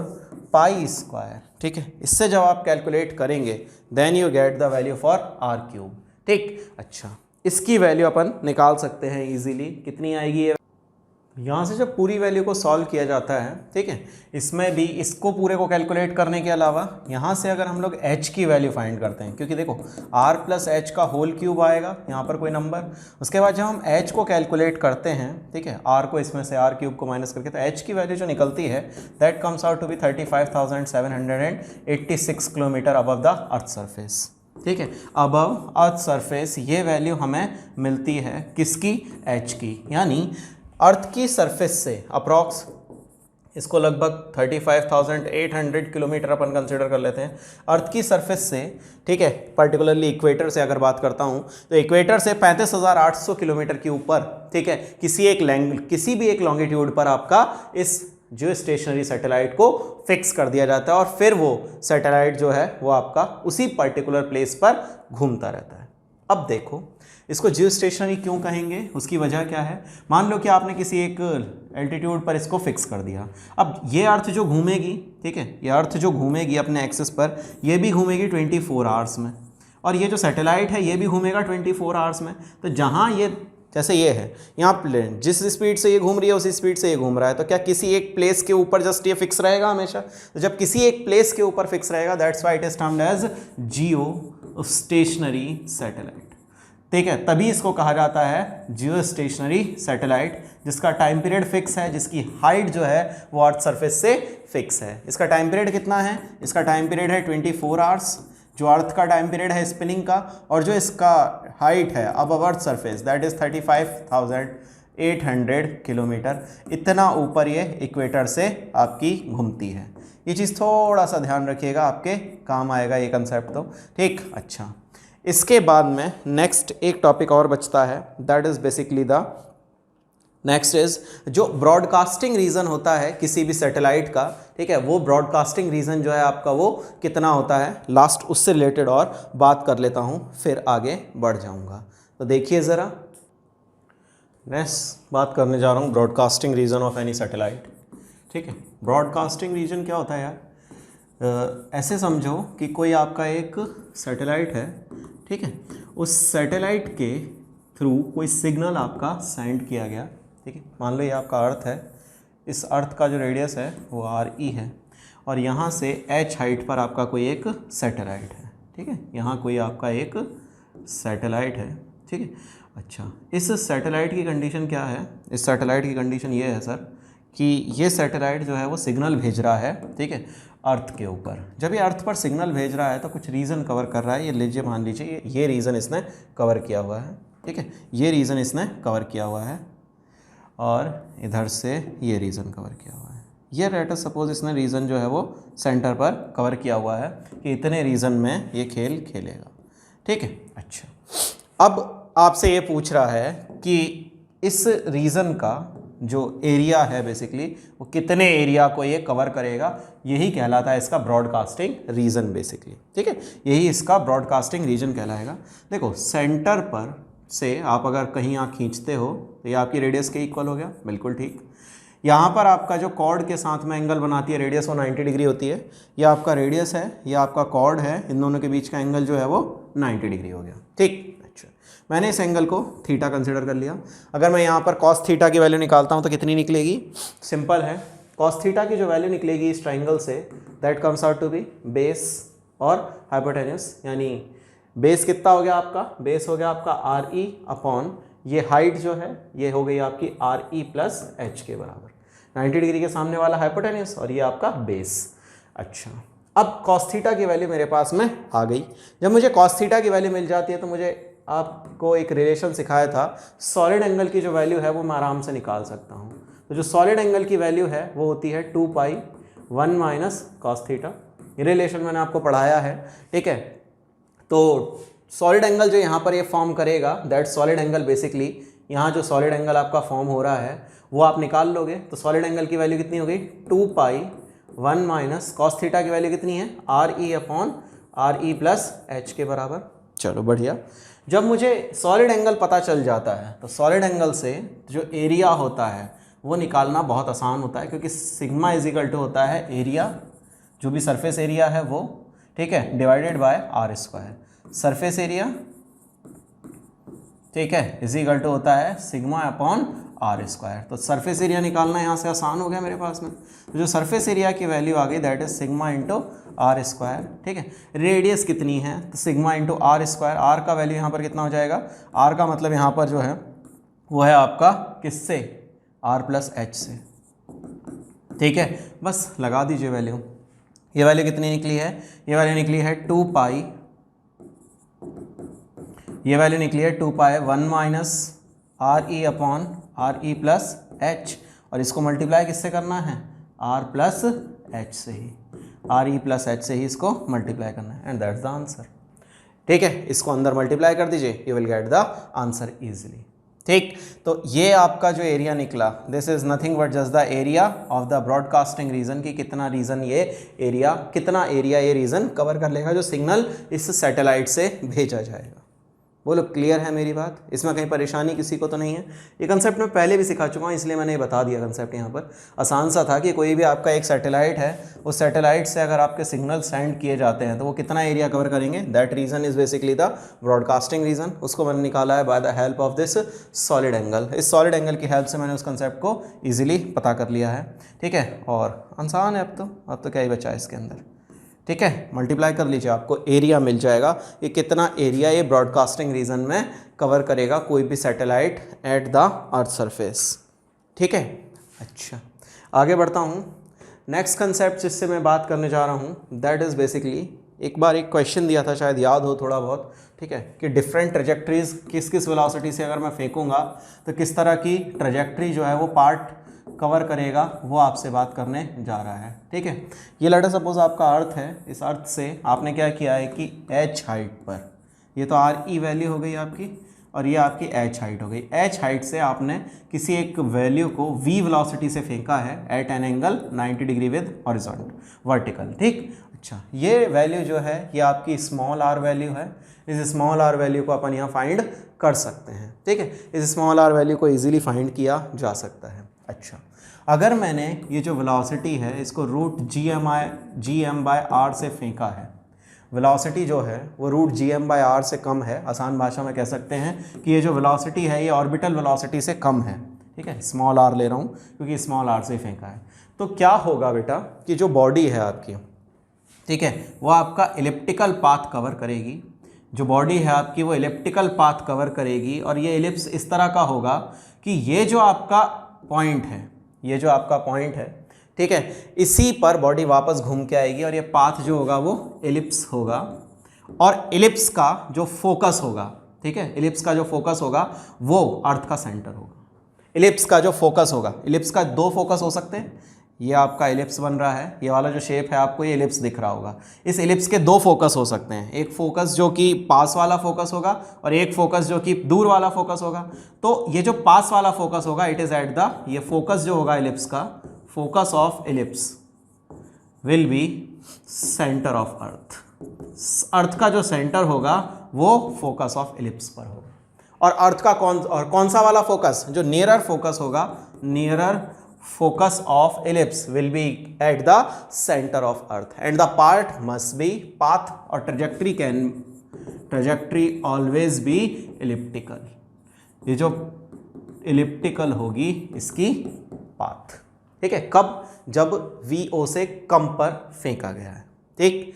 पाई स्क्वायर, ठीक है। इससे जब आप कैलकुलेट करेंगे then you get the value for R cube, ठीक। अच्छा, इसकी वैल्यू अपन निकाल सकते हैं इजीली, कितनी आएगी ये? यहाँ से जब पूरी वैल्यू को सॉल्व किया जाता है, ठीक है, इसमें भी इसको पूरे को कैलकुलेट करने के अलावा यहाँ से अगर हम लोग h की वैल्यू फाइंड करते हैं, क्योंकि देखो r प्लस एच का होल क्यूब आएगा यहाँ पर कोई नंबर, उसके बाद जब हम h को कैलकुलेट करते हैं, ठीक है, r को इसमें से r क्यूब को माइनस करके, तो h की वैल्यू जो निकलती है that comes out to be 35,786 kilometre above the earth surface, ठीक है, अबव अर्थ सरफेस। ये वैल्यू हमें मिलती है किसकी? h की, यानी अर्थ की सरफेस से अप्रॉक्स इसको लगभग 35,800 किलोमीटर अपन कंसिडर कर लेते हैं अर्थ की सरफेस से, ठीक है। पर्टिकुलरली इक्वेटर से अगर बात करता हूँ तो इक्वेटर से 35,800 किलोमीटर के ऊपर, ठीक है, किसी भी एक लॉन्गिट्यूड पर आपका इस जो स्टेशनरी सैटेलाइट को फिक्स कर दिया जाता है और फिर वो सैटेलाइट जो है वो आपका उसी पर्टिकुलर प्लेस पर घूमता रहता है। अब देखो इसको जियो स्टेशनरी क्यों कहेंगे, उसकी वजह क्या है? मान लो कि आपने किसी एक एल्टीट्यूड पर इसको फिक्स कर दिया। अब ये अर्थ जो घूमेगी, ठीक है, ये अर्थ जो घूमेगी अपने एक्सिस पर, ये भी घूमेगी 24 आवर्स में, और ये जो सैटेलाइट है ये भी घूमेगा 24 आवर्स में। तो जहाँ ये, जैसे ये है, यहाँ प्लेन जिस स्पीड से ये घूम रही है उसी स्पीड से ये घूम रहा है, तो क्या किसी एक प्लेस के ऊपर जस्ट ये फिक्स रहेगा हमेशा? तो जब किसी एक प्लेस के ऊपर फिक्स रहेगा that's why it is termed as geostationary satellite, ठीक है। तभी इसको कहा जाता है जियो स्टेशनरी सैटेलाइट, जिसका टाइम पीरियड फिक्स है, जिसकी हाइट जो है वो अर्थ सरफेस से फिक्स है। इसका टाइम पीरियड कितना है? इसका टाइम पीरियड है 24 आवर्स, जो अर्थ का टाइम पीरियड है स्पिनिंग का, और जो इसका हाइट है above earth surface that is 35,800 kilometre. इतना ऊपर ये इक्वेटर से आपकी घूमती है। ये चीज़ थोड़ा सा ध्यान रखिएगा, आपके काम आएगा ये कंसेप्ट तो, ठीक। अच्छा, इसके बाद में नेक्स्ट एक टॉपिक और बचता है, that is basically the next is जो ब्रॉडकास्टिंग रीजन होता है किसी भी सैटेलाइट का, ठीक है, वो ब्रॉडकास्टिंग रीजन जो है आपका वो कितना होता है। लास्ट उससे रिलेटेड और बात कर लेता हूँ, फिर आगे बढ़ जाऊँगा। तो देखिए ज़रा, नेक्स्ट बात करने जा रहा हूँ broadcasting region of any satellite, ठीक है। ब्रॉडकास्टिंग रीजन क्या होता है यार? ऐसे समझो कि कोई आपका एक सैटेलाइट है, ठीक है, उस सैटेलाइट के थ्रू कोई सिग्नल आपका सेंड किया गया, ठीक है। मान लो ये आपका अर्थ है, इस अर्थ का जो रेडियस है वो RE है, और यहाँ से h हाइट पर आपका कोई एक सैटेलाइट है, ठीक है। यहाँ कोई आपका एक सैटेलाइट है, ठीक है। अच्छा, इस सैटेलाइट की कंडीशन क्या है? इस सैटेलाइट की कंडीशन ये है सर कि ये सैटेलाइट जो है वो सिग्नल भेज रहा है, ठीक है, अर्थ के ऊपर। जब ये अर्थ पर सिग्नल भेज रहा है तो कुछ रीजन कवर कर रहा है। ये लीजिए, मान लीजिए ये रीजन इसने कवर किया हुआ है, ठीक है, ये रीजन इसने कवर किया हुआ है, और इधर से ये रीजन कवर किया हुआ है। ये लेट अस सपोज इसने रीजन जो है वो सेंटर पर कवर किया हुआ है कि इतने रीजन में ये खेल खेलेगा, ठीक है। अच्छा, अब आपसे ये पूछ रहा है कि इस रीजन का जो एरिया है बेसिकली वो कितने एरिया को ये कवर करेगा, यही कहलाता है इसका ब्रॉडकास्टिंग रीजन बेसिकली, ठीक है। यही इसका ब्रॉडकास्टिंग रीजन कहलाएगा। देखो, सेंटर पर से आप अगर कहीं यहाँ खींचते हो तो ये आपकी रेडियस के इक्वल हो गया, बिल्कुल ठीक। यहाँ पर आपका जो कॉर्ड के साथ में एंगल बनाती है रेडियस वो 90 डिग्री होती है। ये आपका रेडियस है, ये आपका कॉर्ड है, इन दोनों के बीच का एंगल जो है वो 90 डिग्री हो गया, ठीक। अच्छा, मैंने इस एंगल को थीटा कंसिडर कर लिया। अगर मैं यहाँ पर कॉस थीटा की वैल्यू निकालता हूँ तो कितनी निकलेगी? सिंपल है, कॉस थीटा की जो वैल्यू निकलेगी इस ट्राइंगल से that comes out to be base और हाइपोटेन्यूस, यानी बेस कितना हो गया आपका? बेस हो गया आपका RE अपॉन ये हाइट जो है ये हो गई आपकी RE प्लस H के बराबर, 90 डिग्री के सामने वाला हाइपोटेन्यूस और ये आपका बेस। अच्छा, अब कॉस थीटा की वैल्यू मेरे पास में आ गई। जब मुझे कॉस थीटा की वैल्यू मिल जाती है तो मुझे आपको एक रिलेशन सिखाया था, सॉलिड एंगल की जो वैल्यू है वो मैं आराम से निकाल सकता हूँ। तो जो सॉलिड एंगल की वैल्यू है वो होती है 2 पाई 1 माइनस कॉस थीटा। ये रिलेशन मैंने आपको पढ़ाया है, ठीक है। तो सॉलिड एंगल जो यहाँ पर ये फॉर्म करेगा दैट सॉलिड एंगल बेसिकली, यहाँ जो सॉलिड एंगल आपका फॉर्म हो रहा है वो आप निकाल लोगे तो सॉलिड एंगल की वैल्यू कितनी हो गई? 2 पाई 1 माइनस कॉस थीटा की वैल्यू कितनी है? RE upon RE plus H के बराबर, चलो बढ़िया। जब मुझे सॉलिड एंगल पता चल जाता है तो सॉलिड एंगल से जो एरिया होता है वो निकालना बहुत आसान होता है, क्योंकि सिग्मा इज इक्वल टू होता है एरिया, जो भी सरफेस एरिया है वो, ठीक है, divided by R square. Surface area, ठीक है, इज इक्वल टू होता है सिग्मा अपॉन आर स्क्वायर। तो सरफेस एरिया निकालना यहाँ से आसान हो गया मेरे पास में। तो जो सरफेस एरिया की वैल्यू आ गई that is sigma into R square, ठीक है। रेडियस कितनी है तो sigma into R square, R का वैल्यू यहाँ पर कितना हो जाएगा, आर का मतलब यहाँ पर जो है वो है आपका किससे, आर प्लस एच से, ठीक है। बस लगा दीजिए वैल्यू। ये वैल्यू कितनी निकली है, ये वैल्यू निकली है 2 पाई, ये वैल्यू निकली है 2 पाई 1 minus R E upon R E plus H, और इसको मल्टीप्लाई किससे करना है, आर प्लस एच से ही, आर ई प्लस एच से ही इसको मल्टीप्लाई करना है, एंड दैट्स द आंसर, ठीक है। इसको अंदर मल्टीप्लाई कर दीजिए, you will get the answer easily, ठीक। तो ये आपका जो एरिया निकला, this is nothing but just the area of the broadcasting region, की कितना रीजन ये एरिया, कितना एरिया ये रीजन कवर कर लेगा जो सिग्नल इस सैटेलाइट से भेजा जाएगा। बोलो क्लियर है मेरी बात, इसमें कहीं परेशानी किसी को तो नहीं है। ये कंसेप्ट मैं पहले भी सिखा चुका हूँ, इसलिए मैंने ये बता दिया कंसेप्ट यहाँ पर। आसान सा था कि कोई भी आपका एक सैटेलाइट है, उस सैटेलाइट से अगर आपके सिग्नल सेंड किए जाते हैं तो वो कितना एरिया कवर करेंगे, that region is basically the broadcasting region. उसको मैंने निकाला है by the help of this solid angle. इस सॉलिड एंगल की हेल्प से मैंने उस कंसेप्ट को ईजिली पता कर लिया है, ठीक है। और आसान है अब तो क्या ही बचा है इसके अंदर, ठीक है। मल्टीप्लाई कर लीजिए, आपको एरिया मिल जाएगा, ये कितना एरिया ये ब्रॉडकास्टिंग रीजन में कवर करेगा कोई भी satellite at the earth surface, ठीक है। अच्छा, आगे बढ़ता हूँ। नेक्स्ट कंसेप्ट जिससे मैं बात करने जा रहा हूँ दैट इज़ बेसिकली, एक बार एक क्वेश्चन दिया था, शायद याद हो थोड़ा बहुत, ठीक है, कि डिफरेंट ट्रेजेक्ट्रीज किस किस वेलोसिटी से अगर मैं फेंकूंगा तो किस तरह की ट्रेजेक्ट्री जो है वो पार्ट कवर करेगा, वो आपसे बात करने जा रहा है, ठीक है। ये लेट सपोज आपका अर्थ है, इस अर्थ से आपने क्या किया है कि एच हाइट पर, ये तो आर ई वैल्यू हो गई आपकी, और ये आपकी एच हाइट हो गई। एच हाइट से आपने किसी एक वैल्यू को वी वेलोसिटी से फेंका है at an angle 90 degree with horizontal vertical, ठीक। अच्छा, ये वैल्यू जो है ये आपकी स्मॉल आर वैल्यू है। इस स्मॉल आर वैल्यू को अपन यहाँ फाइंड कर सकते हैं, ठीक है। इस स्मॉल आर वैल्यू को इजीली फाइंड किया जा सकता है। अच्छा, अगर मैंने ये जो वेलोसिटी है इसको root G M by R से फेंका है, वेलोसिटी जो है वो root G M by R से कम है, आसान भाषा में कह सकते हैं कि ये जो वेलोसिटी है ये ऑर्बिटल वेलोसिटी से कम है, ठीक है। स्मॉल आर ले रहा हूँ क्योंकि स्मॉल आर से फेंका है। तो क्या होगा बेटा कि जो बॉडी है आपकी, ठीक है, वो आपका इलिप्टिकल पाथ कवर करेगी। जो बॉडी है आपकी वो इलिप्टिकल पाथ कवर करेगी, और ये इलिप्स इस तरह का होगा कि ये जो आपका पॉइंट है, ये जो आपका पॉइंट है, ठीक है, इसी पर बॉडी वापस घूम के आएगी, और ये पाथ जो होगा वो एलिप्स होगा, और एलिप्स का जो फोकस होगा, ठीक है, एलिप्स का जो फोकस होगा वो अर्थ का सेंटर होगा। एलिप्स का जो फोकस होगा, एलिप्स का दो फोकस हो सकते हैं, ये आपका एलिप्स बन रहा है, ये वाला जो शेप है आपको ये एलिप्स दिख रहा होगा। इस एलिप्स के दो फोकस हो सकते हैं, एक फोकस जो कि पास वाला फोकस होगा और एक फोकस जो कि दूर वाला फोकस होगा। तो ये जो पास वाला फोकस होगा इट इज एट द, ये फोकस जो होगा एलिप्स का, focus of ellipse will be centre of earth. Earth का जो सेंटर होगा वो फोकस ऑफ एलिप्स पर होगा, और अर्थ का कौन सा वाला फोकस, जो नियरर फोकस होगा, nearer focus of ellipse will be at the center of earth, and the part must be path or trajectory always be elliptical। ये जो elliptical होगी इसकी पाथ, ठीक है, कब, जब VO से कम पर फेंका गया है, ठीक।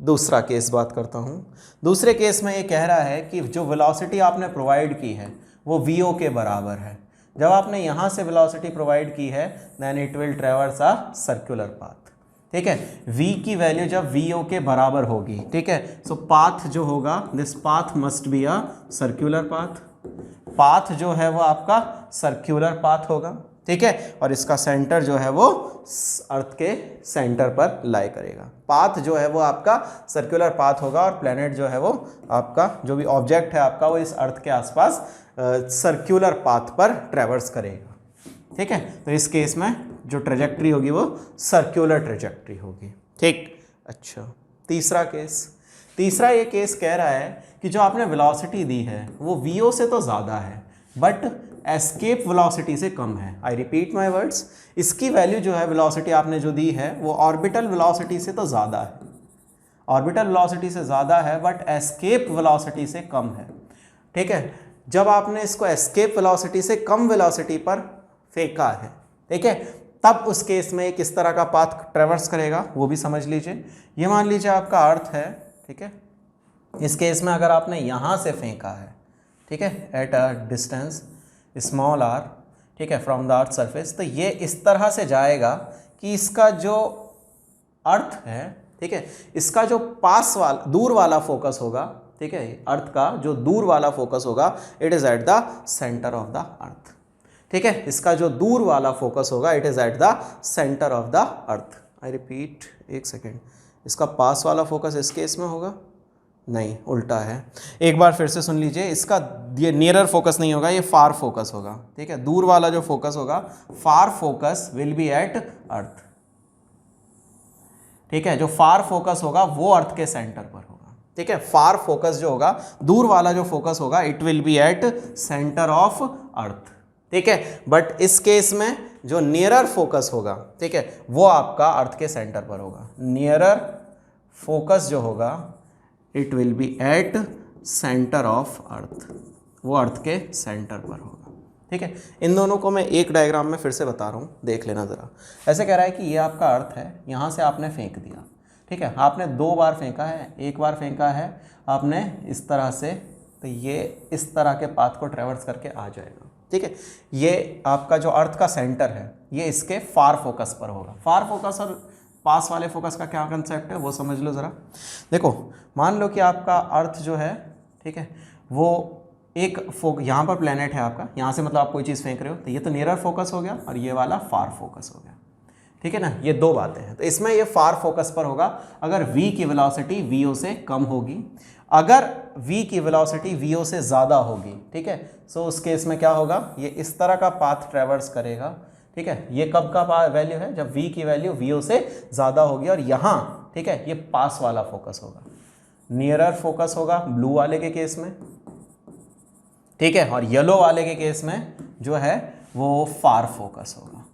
दूसरा केस बात करता हूँ। दूसरे केस में ये कह रहा है कि जो वेलोसिटी आपने प्रोवाइड की है वो VO के बराबर है। जब आपने यहाँ से वेलोसिटी प्रोवाइड की है then it will traverse a circular path, ठीक है। v की वैल्यू जब VO के बराबर होगी, ठीक है, सो पाथ जो होगा, this path must be a circular path. Path जो है वो आपका सर्कुलर पाथ होगा, ठीक है, और इसका सेंटर जो है वो अर्थ के सेंटर पर लाई करेगा। पाथ जो है वो आपका सर्कुलर पाथ होगा, और प्लेनेट जो है वो आपका, जो भी ऑब्जेक्ट है आपका, वो इस अर्थ के आसपास सर्कुलर पाथ पर ट्रेवर्स करेगा, ठीक है। तो इस केस में जो ट्रेजेक्ट्री होगी वो सर्कुलर ट्रेजेक्ट्री होगी, ठीक। अच्छा, तीसरा केस, तीसरा ये केस कह रहा है कि जो आपने वेलोसिटी दी है वो वीओ से तो ज़्यादा है बट एस्केप वेलोसिटी से कम है। आई रिपीट माई वर्ड्स, इसकी वैल्यू जो है वेलोसिटी आपने जो दी है वो ऑर्बिटल वेलोसिटी से तो ज़्यादा है, ऑर्बिटल वेलोसिटी से ज़्यादा है बट एस्केप वेलोसिटी से कम है। ठीक है, जब आपने इसको एस्केप वेलोसिटी से कम वेलोसिटी पर फेंका है, ठीक है, तब उस केस में किस तरह का पाथ ट्रेवर्स करेगा वो भी समझ लीजिए। ये मान लीजिए आपका अर्थ है, ठीक है, इस केस में अगर आपने यहाँ से फेंका है, ठीक है, at a distance small R, ठीक है, फ्रॉम द अर्थ सरफेस, तो ये इस तरह से जाएगा कि इसका जो अर्थ है, ठीक है, इसका जो पास वाला दूर वाला फोकस होगा, ठीक है, अर्थ का जो दूर वाला फोकस होगा it is at the centre of the earth. ठीक है, इसका जो दूर वाला फोकस होगा it is at the centre of the earth. I repeat, एक सेकेंड, इसका पास वाला फोकस इस केस में होगा, नहीं, उल्टा है। एक बार फिर से सुन लीजिए, इसका ये नियरर फोकस नहीं होगा, ये फार फोकस होगा। ठीक है, दूर वाला जो फोकस होगा, फार फोकस विल बी एट अर्थ। ठीक है, जो फार फोकस होगा वो अर्थ के सेंटर पर होगा। ठीक है, फार फोकस जो होगा, दूर वाला जो फोकस होगा it will be at centre of अर्थ। ठीक है, बट इस केस में जो नियरर फोकस होगा, ठीक है, वो आपका अर्थ के सेंटर पर होगा। नियरर फोकस जो होगा it will be at centre of अर्थ, वो अर्थ के सेंटर पर होगा। ठीक है, इन दोनों को मैं एक डायग्राम में फिर से बता रहा हूँ, देख लेना ज़रा। ऐसे कह रहा है कि ये आपका अर्थ है, यहाँ से आपने फेंक दिया। ठीक है, आपने 2 बार फेंका है, एक बार फेंका है आपने इस तरह से, तो ये इस तरह के पाथ को ट्रेवर्स करके आ जाएगा। ठीक है, ये आपका जो अर्थ का सेंटर है ये इसके फार फोकस पर होगा। फार फोकस और पास वाले फोकस का क्या कंसेप्ट है वो समझ लो ज़रा। देखो, मान लो कि आपका अर्थ जो है, ठीक है, वो एक यहाँ पर प्लेनेट है आपका, यहाँ से मतलब आप कोई चीज़ फेंक रहे हो, तो ये तो नियरर फोकस हो गया और ये वाला फार फोकस हो गया। ठीक है ना, ये 2 बातें हैं। तो इसमें ये फार फोकस पर होगा अगर v की वेलोसिटी vo से कम होगी, अगर v की वेलोसिटी vo से ज़्यादा होगी। ठीक है, सो उस केस में क्या होगा, ये इस तरह का पाथ ट्रेवर्स करेगा। ठीक है, ये कब का वैल्यू है, जब v की वैल्यू vo से ज़्यादा होगी, और यहाँ, ठीक है, ये पास वाला फोकस होगा, नियरर फोकस होगा ब्लू वाले के केस में। ठीक है, और येलो वाले के केस में जो है वो फार फोकस होगा।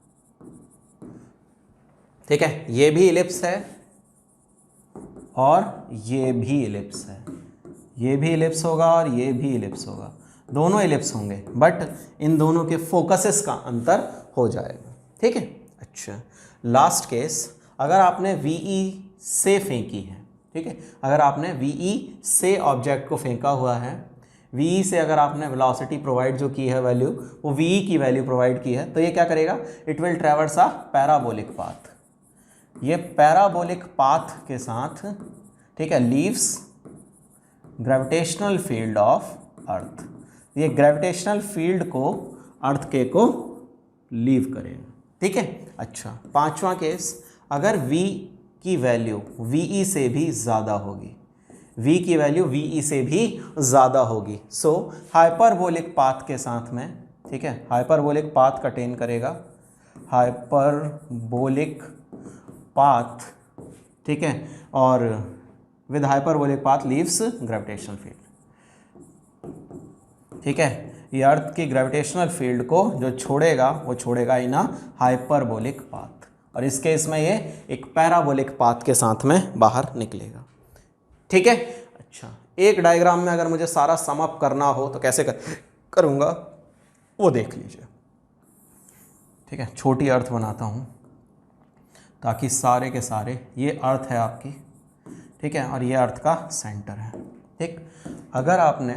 ठीक है, ये भी इलिप्स है और ये भी इलिप्स है, ये भी इलिप्स होगा और ये भी इलिप्स होगा, दोनों इलिप्स होंगे, बट इन दोनों के फोकसेस का अंतर हो जाएगा। ठीक है, अच्छा, लास्ट केस, अगर आपने VE से फेंकी है, ठीक है, अगर आपने VE से ऑब्जेक्ट को फेंका हुआ है, VE से अगर आपने वेलोसिटी प्रोवाइड जो की है वैल्यू, वो VE की वैल्यू प्रोवाइड की है, तो ये क्या करेगा, it will traverse a parabolic path. ये पैराबोलिक पाथ के साथ, ठीक है, leaves gravitational field of earth, ये ग्रेविटेशनल फील्ड को अर्थ के को लीव करेगा। ठीक है, अच्छा, 5वां केस, अगर V की वैल्यू VE से भी ज़्यादा होगी, V की वैल्यू VE से भी ज़्यादा होगी, सो हाइपरबोलिक पाथ के साथ में, ठीक है, हाइपरबोलिक पाथ का अटेन करेगा, हाइपरबोलिक पाथ, ठीक है, और with hyperbolic path leaves gravitational field. ठीक है, ये अर्थ की ग्रेविटेशनल फील्ड को जो छोड़ेगा वो छोड़ेगा इन हाइपरबोलिक पाथ, और इस केस में ये एक पैराबोलिक पाथ के साथ में बाहर निकलेगा। ठीक है, अच्छा, एक डायग्राम में अगर मुझे सारा सम अप करना हो तो कैसे करूँगा वो देख लीजिए। ठीक है, छोटी अर्थ बनाता हूँ ताकि सारे के सारे, ये अर्थ है आपकी, ठीक है, और ये अर्थ का सेंटर है। ठीक, अगर आपने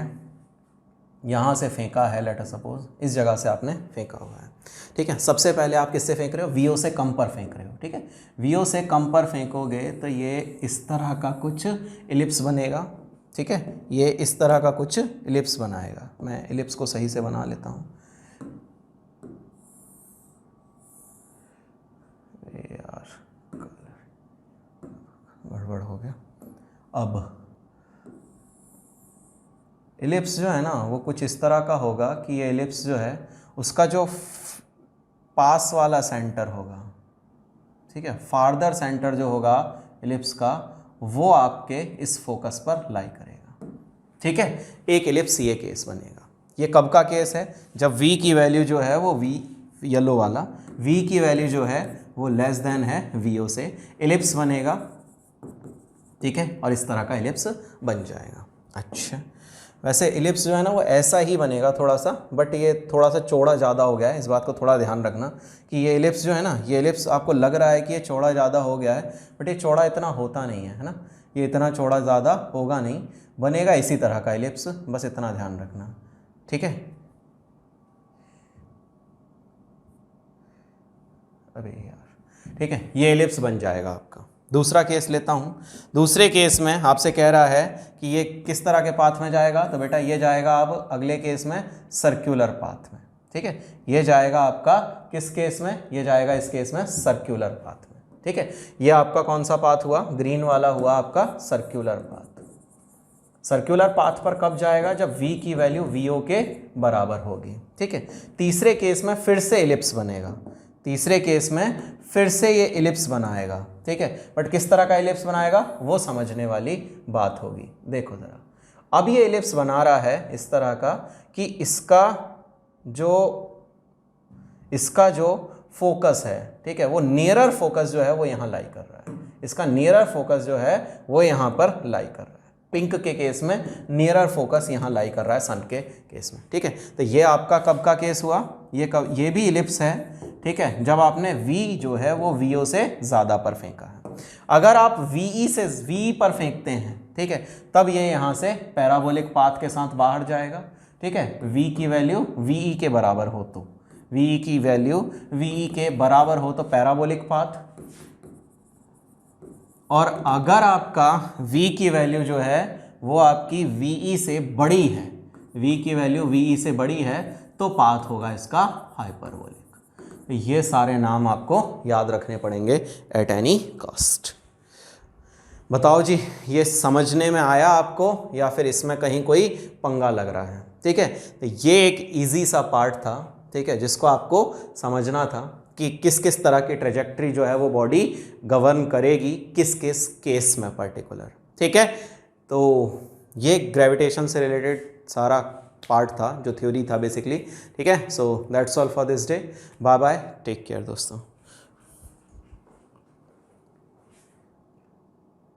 यहाँ से फेंका है, लेट अस सपोज इस जगह से आपने फेंका हुआ है, ठीक है, सबसे पहले आप किससे फेंक रहे हो, VO से कम पर फेंक रहे हो। ठीक है, VO से कम पर फेंकोगे तो ये इस तरह का कुछ इलिप्स बनेगा। ठीक है, ये इस तरह का कुछ इलिप्स बनाएगा। मैं इलिप्स को सही से बना लेता हूँ। यार गड़बड़ हो गया। अब इलिप्स जो है ना वो कुछ इस तरह का होगा कि ये इलिप्स जो है उसका जो पास वाला सेंटर होगा, ठीक है, फार्दर सेंटर जो होगा इलिप्स का, वो आपके इस फोकस पर लाई करेगा। ठीक है, एक इलिप्स ये केस बनेगा। ये कब का केस है? जब v की वैल्यू जो है वो v, येलो वाला v की वैल्यू जो है वो लेस देन है vo से, इलिप्स बनेगा। ठीक है, और इस तरह का इलिप्स बन जाएगा। अच्छा, वैसे इलिप्स जो है ना वो ऐसा ही बनेगा थोड़ा सा, बट ये थोड़ा सा चौड़ा ज़्यादा हो गया है, इस बात को थोड़ा ध्यान रखना कि ये इलिप्स जो है ना, ये इलिप्स आपको लग रहा है कि ये चौड़ा ज़्यादा हो गया है, बट ये चौड़ा इतना होता नहीं है, है ना, ये इतना चौड़ा ज़्यादा होगा नहीं, बनेगा इसी तरह का इलिप्स, बस इतना ध्यान रखना। ठीक है, अरे यार, ठीक है, ये इलिप्स बन जाएगा आपका। दूसरा केस लेता हूँ। दूसरे केस में आपसे कह रहा है कि ये किस तरह के पाथ में जाएगा, तो बेटा ये जाएगा अब अगले केस में सर्क्यूलर पाथ में। ठीक है, ये जाएगा आपका किस केस में? ये जाएगा इस केस में सर्क्यूलर पाथ में। ठीक है, ये आपका कौन सा पाथ हुआ? ग्रीन वाला हुआ आपका सर्क्यूलर पाथ। सर्क्यूलर पाथ पर कब जाएगा? जब v की वैल्यू vo के बराबर होगी। ठीक है, तीसरे केस में फिर से इलिप्स बनेगा, तीसरे केस में फिर से ये इलिप्स बनाएगा। ठीक है, बट किस तरह का इलिप्स बनाएगा वो समझने वाली बात होगी। देखो ज़रा, अब ये इलिप्स बना रहा है इस तरह का कि इसका जो फोकस है, ठीक है, वो नियरर फोकस जो है वो यहाँ लाई कर रहा है, इसका नियरर फोकस जो है वो यहाँ पर लाई कर रहा है। पिंक के केस में नियरर फोकस यहाँ लाई कर रहा है सन के केस में। ठीक है, तो ये आपका कब का केस हुआ? ये भी इलिप्स है। ठीक है, जब आपने v जो है वो vo से ज़्यादा पर फेंका है। अगर आप ve से v पर फेंकते हैं, ठीक है, तब ये यहाँ से पैराबोलिक पाथ के साथ बाहर जाएगा। ठीक है, v की वैल्यू ve के बराबर हो तो, ve की वैल्यू ve के बराबर हो तो पैराबोलिक पाथ, और अगर आपका v की वैल्यू जो है वो आपकी ve से बड़ी है, v की वैल्यू ve से बड़ी है, तो पाथ होगा इसका हाइपरबोलिक। ये सारे नाम आपको याद रखने पड़ेंगे एट एनी कॉस्ट। बताओ जी, ये समझने में आया आपको या फिर इसमें कहीं कोई पंगा लग रहा है? ठीक है, तो ये एक इजी सा पार्ट था, ठीक है, जिसको आपको समझना था कि किस किस तरह की ट्रेजेक्ट्री जो है वो बॉडी गवर्न करेगी किस किस केस में पर्टिकुलर। ठीक है, तो ये ग्रेविटेशन से रिलेटेड सारा पार्ट था जो थ्योरी था बेसिकली। ठीक है, so that's all for this day. Bye bye, take care दोस्तों।